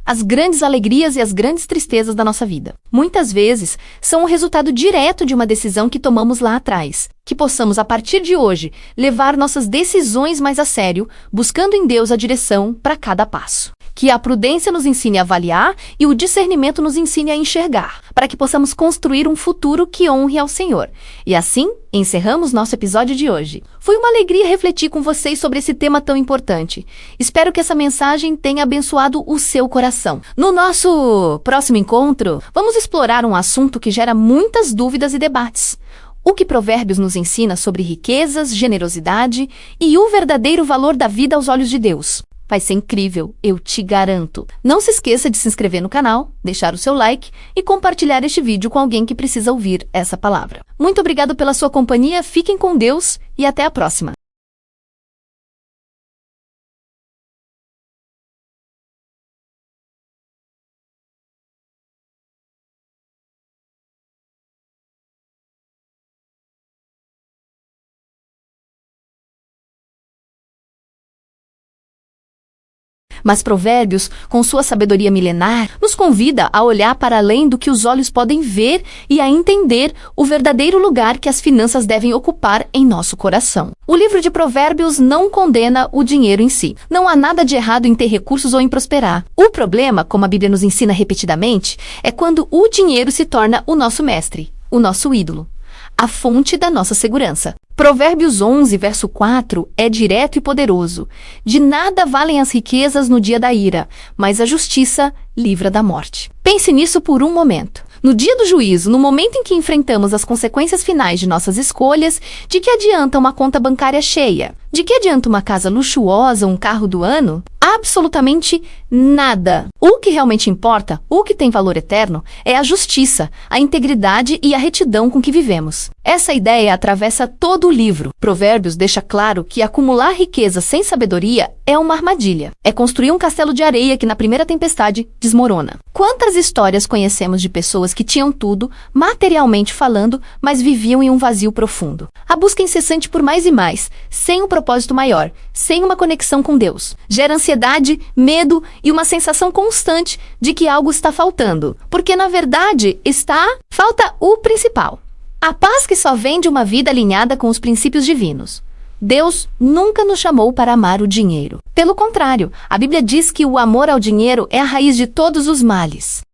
Speaker 1: As grandes alegrias e as grandes tristezas da nossa vida, muitas vezes, são o resultado direto de uma decisão que tomamos lá atrás. Que possamos, a partir de hoje, levar nossas decisões mais a sério, buscando em Deus a direção para cada passo. Que a prudência nos ensine a avaliar e o discernimento nos ensine a enxergar, para que possamos construir um futuro que honre ao Senhor. E assim, encerramos nosso episódio de hoje. Foi uma alegria refletir com vocês sobre esse tema tão importante. Espero que essa mensagem tenha abençoado o seu coração. No nosso próximo encontro, vamos explorar um assunto que gera muitas dúvidas e debates. O que Provérbios nos ensina sobre riquezas, generosidade e o verdadeiro valor da vida aos olhos de Deus. Vai ser incrível, eu te garanto. Não se esqueça de se inscrever no canal, deixar o seu like e compartilhar este vídeo com alguém que precisa ouvir essa palavra. Muito obrigado pela sua companhia, fiquem com Deus e até a próxima. Mas Provérbios, com sua sabedoria milenar, nos convida a olhar para além do que os olhos podem ver e a entender o verdadeiro lugar que as finanças devem ocupar em nosso coração. O livro de Provérbios não condena o dinheiro em si. Não há nada de errado em ter recursos ou em prosperar. O problema, como a Bíblia nos ensina repetidamente, é quando o dinheiro se torna o nosso mestre, o nosso ídolo, a fonte da nossa segurança. Provérbios 11, verso 4, é direto e poderoso. De nada valem as riquezas no dia da ira, mas a justiça livra da morte. Pense nisso por um momento. No dia do juízo, no momento em que enfrentamos as consequências finais de nossas escolhas, de que adianta uma conta bancária cheia? De que adianta uma casa luxuosa, um carro do ano? Absolutamente nada. O que realmente importa, o que tem valor eterno, é a justiça, a integridade e a retidão com que vivemos. Essa ideia atravessa todo o livro. Provérbios deixa claro que acumular riqueza sem sabedoria é uma armadilha. É construir um castelo de areia que na primeira tempestade desmorona. Quantas histórias conhecemos de pessoas que tinham tudo, materialmente falando, mas viviam em um vazio profundo? A busca incessante por mais e mais, sem um propósito maior, sem uma conexão com Deus, gera ansiedade, medo e uma sensação constante de que algo está faltando. Porque, na verdade, falta o principal. A paz que só vem de uma vida alinhada com os princípios divinos. Deus nunca nos chamou para amar o dinheiro. Pelo contrário, a Bíblia diz que o amor ao dinheiro é a raiz de todos os males.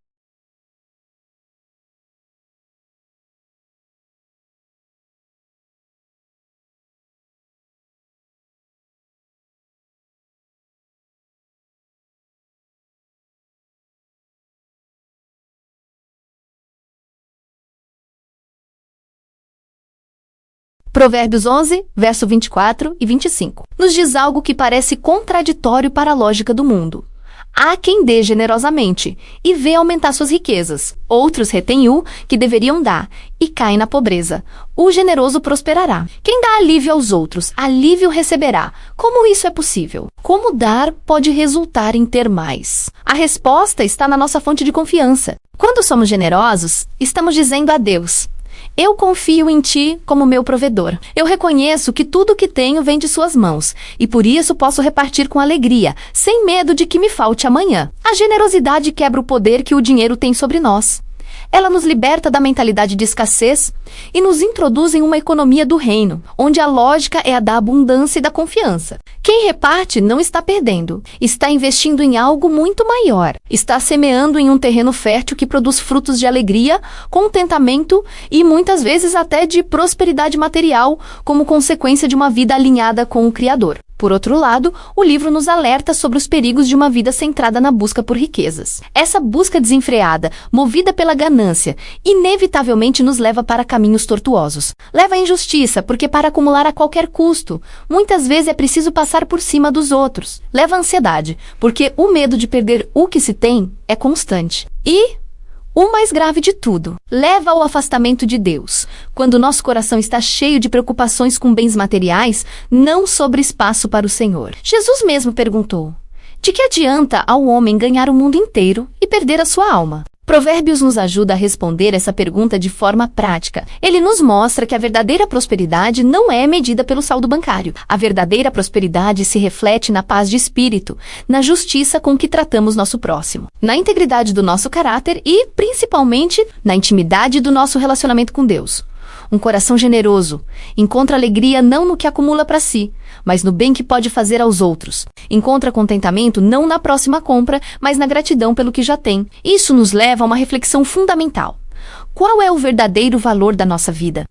Speaker 1: Provérbios 11, verso 24 e 25, nos diz algo que parece contraditório para a lógica do mundo. Há quem dê generosamente e vê aumentar suas riquezas. Outros retêm o que deveriam dar e caem na pobreza. O generoso prosperará. Quem dá alívio aos outros, alívio receberá. Como isso é possível? Como dar pode resultar em ter mais? A resposta está na nossa fonte de confiança. Quando somos generosos, estamos dizendo a Deus: eu confio em Ti como meu provedor. Eu reconheço que tudo o que tenho vem de Suas mãos, e por isso posso repartir com alegria, sem medo de que me falte amanhã. A generosidade quebra o poder que o dinheiro tem sobre nós. Ela nos liberta da mentalidade de escassez e nos introduz em uma economia do reino, onde a lógica é a da abundância e da confiança. Quem reparte não está perdendo, está investindo em algo muito maior. Está semeando em um terreno fértil que produz frutos de alegria, contentamento e muitas vezes até de prosperidade material, como consequência de uma vida alinhada com o Criador. Por outro lado, o livro nos alerta sobre os perigos de uma vida centrada na busca por riquezas. Essa busca desenfreada, movida pela ganância, inevitavelmente nos leva para caminhos tortuosos. Leva à injustiça, porque para acumular a qualquer custo, muitas vezes é preciso passar por cima dos outros. Leva à ansiedade, porque o medo de perder o que se tem é constante. E O mais grave de tudo, leva ao afastamento de Deus. Quando nosso coração está cheio de preocupações com bens materiais, não sobra espaço para o Senhor. Jesus mesmo perguntou: de que adianta ao homem ganhar o mundo inteiro e perder a sua alma? Provérbios nos ajuda a responder essa pergunta de forma prática. Ele nos mostra que a verdadeira prosperidade não é medida pelo saldo bancário. A verdadeira prosperidade se reflete na paz de espírito, na justiça com que tratamos nosso próximo, na integridade do nosso caráter e, principalmente, na intimidade do nosso relacionamento com Deus. Um coração generoso encontra alegria não no que acumula para si, mas no bem que pode fazer aos outros. Encontra contentamento não na próxima compra, mas na gratidão pelo que já tem. Isso nos leva a uma reflexão fundamental. Qual é o verdadeiro valor da nossa vida?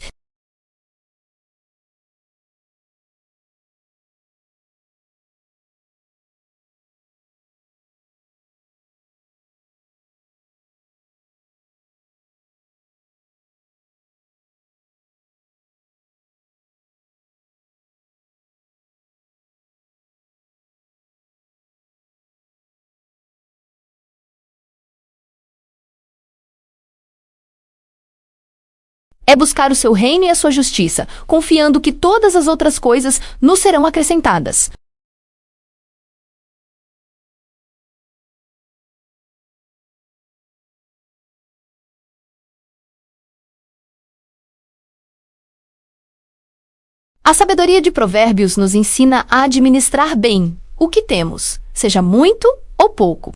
Speaker 1: É buscar o seu reino e a sua justiça, confiando que todas as outras coisas nos serão acrescentadas. A sabedoria de Provérbios nos ensina a administrar bem o que temos, seja muito ou pouco.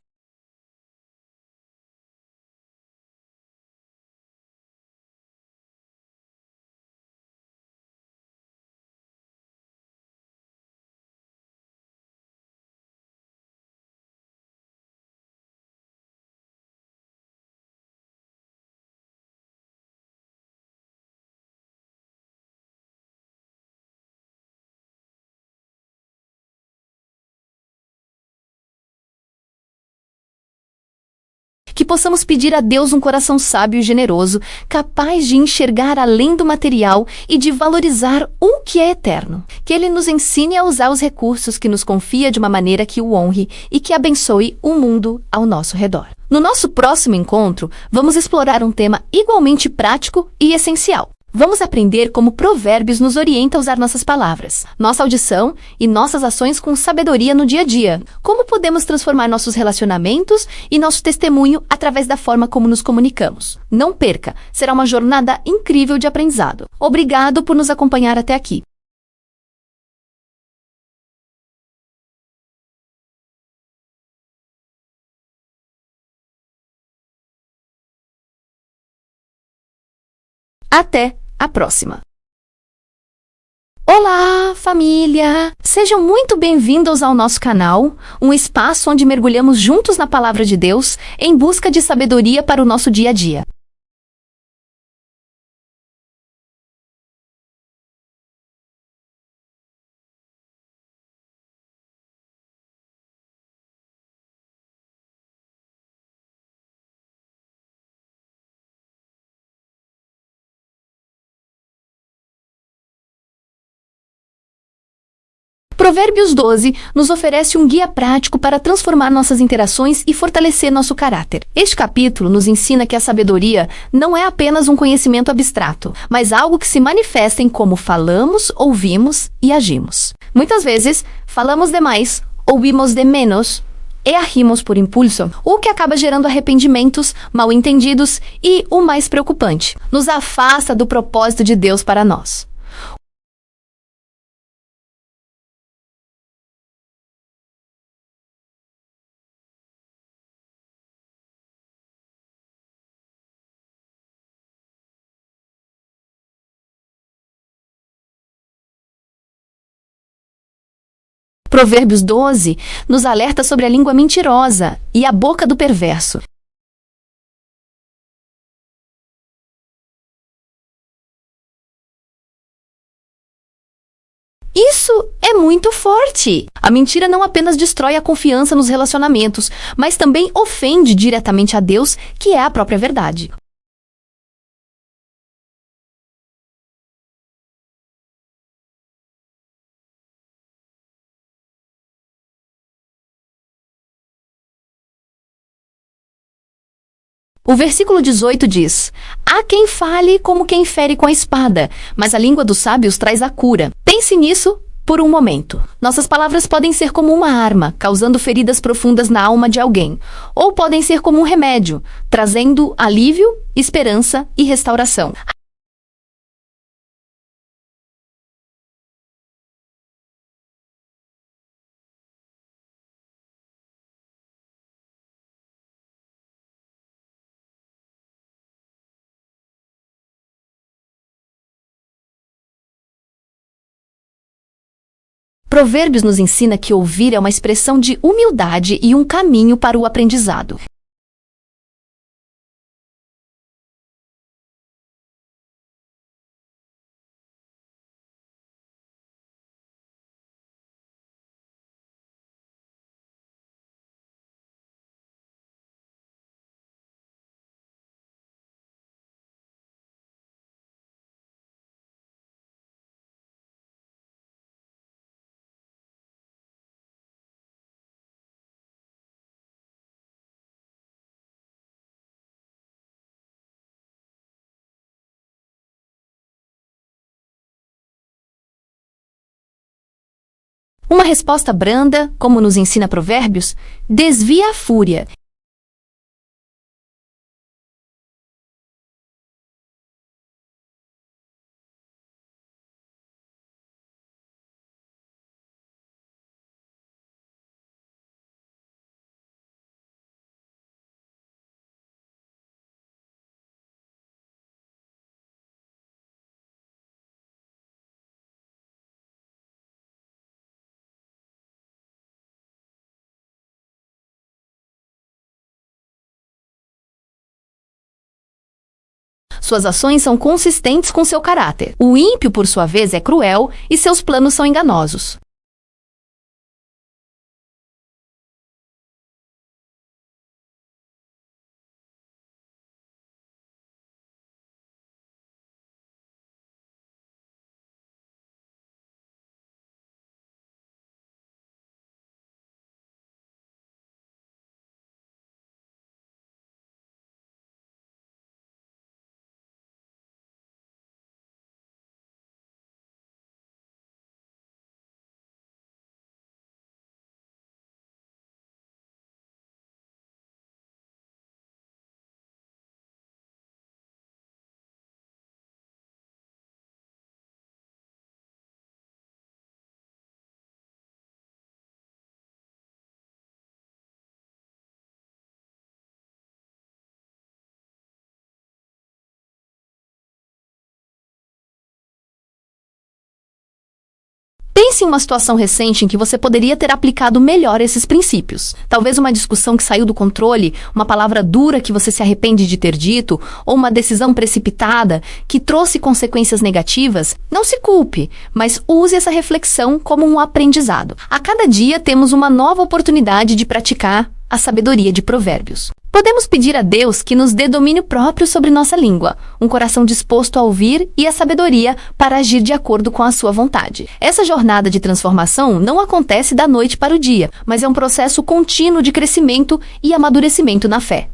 Speaker 1: Que possamos pedir a Deus um coração sábio e generoso, capaz de enxergar além do material e de valorizar o que é eterno. Que Ele nos ensine a usar os recursos que nos confia de uma maneira que o honre e que abençoe o mundo ao nosso redor. No nosso próximo encontro, vamos explorar um tema igualmente prático e essencial. Vamos aprender como Provérbios nos orienta a usar nossas palavras, nossa audição e nossas ações com sabedoria no dia a dia. Como podemos transformar nossos relacionamentos e nosso testemunho através da forma como nos comunicamos. Não perca, será uma jornada incrível de aprendizado. Obrigado por nos acompanhar até aqui. Até a próxima! Olá, família! Sejam muito bem-vindos ao nosso canal, um espaço onde mergulhamos juntos na Palavra de Deus em busca de sabedoria para o nosso dia a dia. Provérbios 12 nos oferece um guia prático para transformar nossas interações e fortalecer nosso caráter. Este capítulo nos ensina que a sabedoria não é apenas um conhecimento abstrato, mas algo que se manifesta em como falamos, ouvimos e agimos. Muitas vezes, falamos demais, ouvimos de menos e agimos por impulso, o que acaba gerando arrependimentos, mal-entendidos e, o mais preocupante, nos afasta do propósito de Deus para nós. Provérbios 12 nos alerta sobre a língua mentirosa e a boca do perverso. Isso é muito forte! A mentira não apenas destrói a confiança nos relacionamentos, mas também ofende diretamente a Deus, que é a própria verdade. O versículo 18 diz: há quem fale como quem fere com a espada, mas a língua dos sábios traz a cura. Pense nisso por um momento. Nossas palavras podem ser como uma arma, causando feridas profundas na alma de alguém, ou podem ser como um remédio, trazendo alívio, esperança e restauração. Provérbios nos ensina que ouvir é uma expressão de humildade e um caminho para o aprendizado. Uma resposta branda, como nos ensina Provérbios, desvia a fúria. Suas ações são consistentes com seu caráter. O ímpio, por sua vez, é cruel e seus planos são enganosos. Pense em uma situação recente em que você poderia ter aplicado melhor esses princípios. Talvez uma discussão que saiu do controle, uma palavra dura que você se arrepende de ter dito, ou uma decisão precipitada que trouxe consequências negativas. Não se culpe, mas use essa reflexão como um aprendizado. A cada dia temos uma nova oportunidade de praticar a sabedoria de Provérbios. Podemos pedir a Deus que nos dê domínio próprio sobre nossa língua, um coração disposto a ouvir e a sabedoria para agir de acordo com a sua vontade. Essa jornada de transformação não acontece da noite para o dia, mas é um processo contínuo de crescimento e amadurecimento na fé.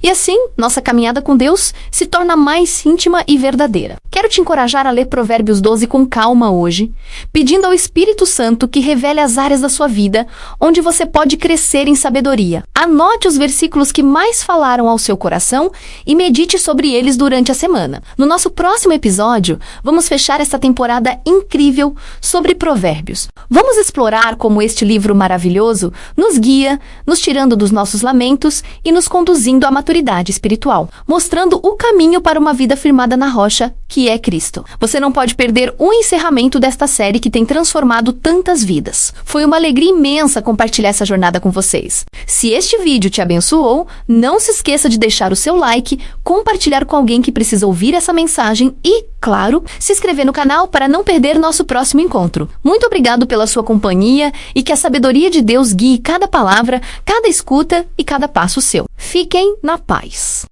Speaker 1: E assim, nossa caminhada com Deus se torna mais íntima e verdadeira. Quero te encorajar a ler Provérbios 12 com calma hoje, pedindo ao Espírito Santo que revele as áreas da sua vida onde você pode crescer em sabedoria. Anote os versículos que mais falaram ao seu coração e medite sobre eles durante a semana. No nosso próximo episódio, vamos fechar esta temporada incrível sobre Provérbios. Vamos explorar como este livro maravilhoso nos guia, nos tirando dos nossos lamentos e nos conduzindo à maturidade espiritual, mostrando o caminho para uma vida firmada na rocha, que é Cristo. Você não pode perder o encerramento desta série que tem transformado tantas vidas. Foi uma alegria imensa compartilhar essa jornada com vocês. Se este vídeo te abençoou, não se esqueça de deixar o seu like, compartilhar com alguém que precisa ouvir essa mensagem e, claro, se inscrever no canal para não perder nosso próximo encontro. Muito obrigado pela sua companhia e que a sabedoria de Deus guie cada palavra, cada escuta e cada passo seu. Fiquem na paz.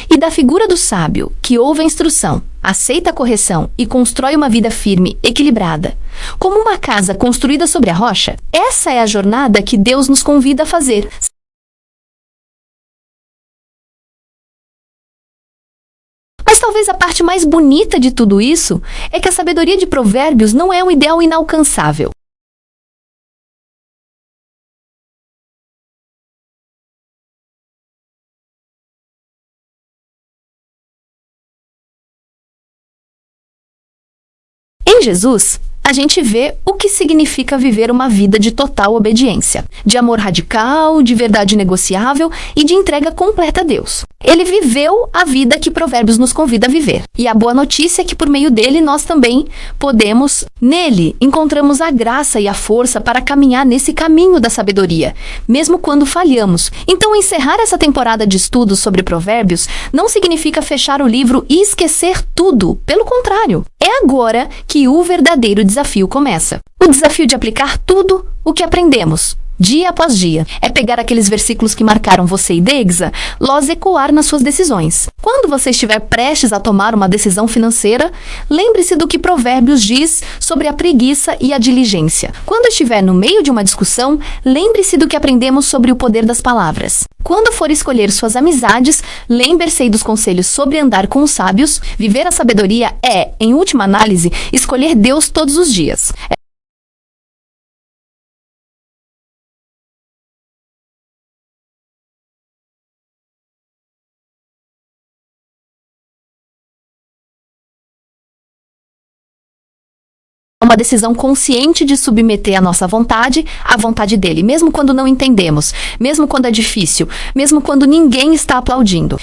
Speaker 1: E da figura do sábio, que ouve a instrução, aceita a correção e constrói uma vida firme, equilibrada, como uma casa construída sobre a rocha, essa é a jornada que Deus nos convida a fazer. Mas talvez a parte mais bonita de tudo isso é que a sabedoria de Provérbios não é um ideal inalcançável. Em Jesus, a gente vê o que significa viver uma vida de total obediência, de amor radical, de verdade negociável e de entrega completa a Deus. Ele viveu a vida que Provérbios nos convida a viver. E a boa notícia é que por meio dele nós também podemos, nele, encontramos a graça e a força para caminhar nesse caminho da sabedoria, mesmo quando falhamos. Então, encerrar essa temporada de estudos sobre Provérbios não significa fechar o livro e esquecer tudo. Pelo contrário, é agora que o verdadeiro desafio começa. O desafio de aplicar tudo o que aprendemos, dia após dia. É pegar aqueles versículos que marcaram você e Degsa, los ecoar nas suas decisões. Quando você estiver prestes a tomar uma decisão financeira, lembre-se do que Provérbios diz sobre a preguiça e a diligência. Quando estiver no meio de uma discussão, lembre-se do que aprendemos sobre o poder das palavras. Quando for escolher suas amizades, lembre-se dos conselhos sobre andar com os sábios. Viver a sabedoria é, em última análise, escolher Deus todos os dias. Uma decisão consciente de submeter a nossa vontade à vontade dele, mesmo quando não entendemos, mesmo quando é difícil, mesmo quando ninguém está aplaudindo.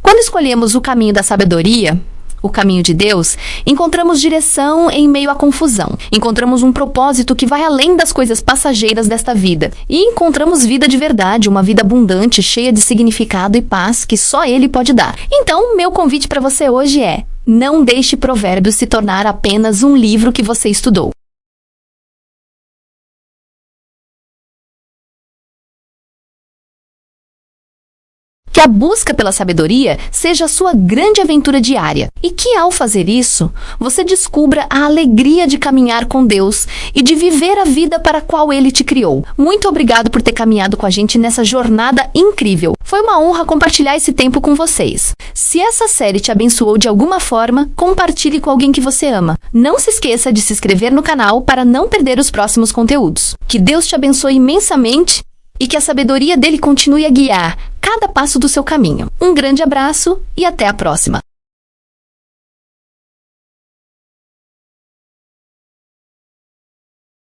Speaker 1: Quando escolhemos o caminho da sabedoria, o caminho de Deus, encontramos direção em meio à confusão. Encontramos um propósito que vai além das coisas passageiras desta vida. E encontramos vida de verdade, uma vida abundante, cheia de significado e paz que só Ele pode dar. Então, meu convite para você hoje é: não deixe Provérbios se tornar apenas um livro que você estudou. Que a busca pela sabedoria seja a sua grande aventura diária e que, ao fazer isso, você descubra a alegria de caminhar com Deus e de viver a vida para a qual Ele te criou. Muito obrigado por ter caminhado com a gente nessa jornada incrível. Foi uma honra compartilhar esse tempo com vocês. Se essa série te abençoou de alguma forma, compartilhe com alguém que você ama. Não se esqueça de se inscrever no canal para não perder os próximos conteúdos. Que Deus te abençoe imensamente e que a sabedoria dele continue a guiar cada passo do seu caminho. Um grande abraço e até a próxima!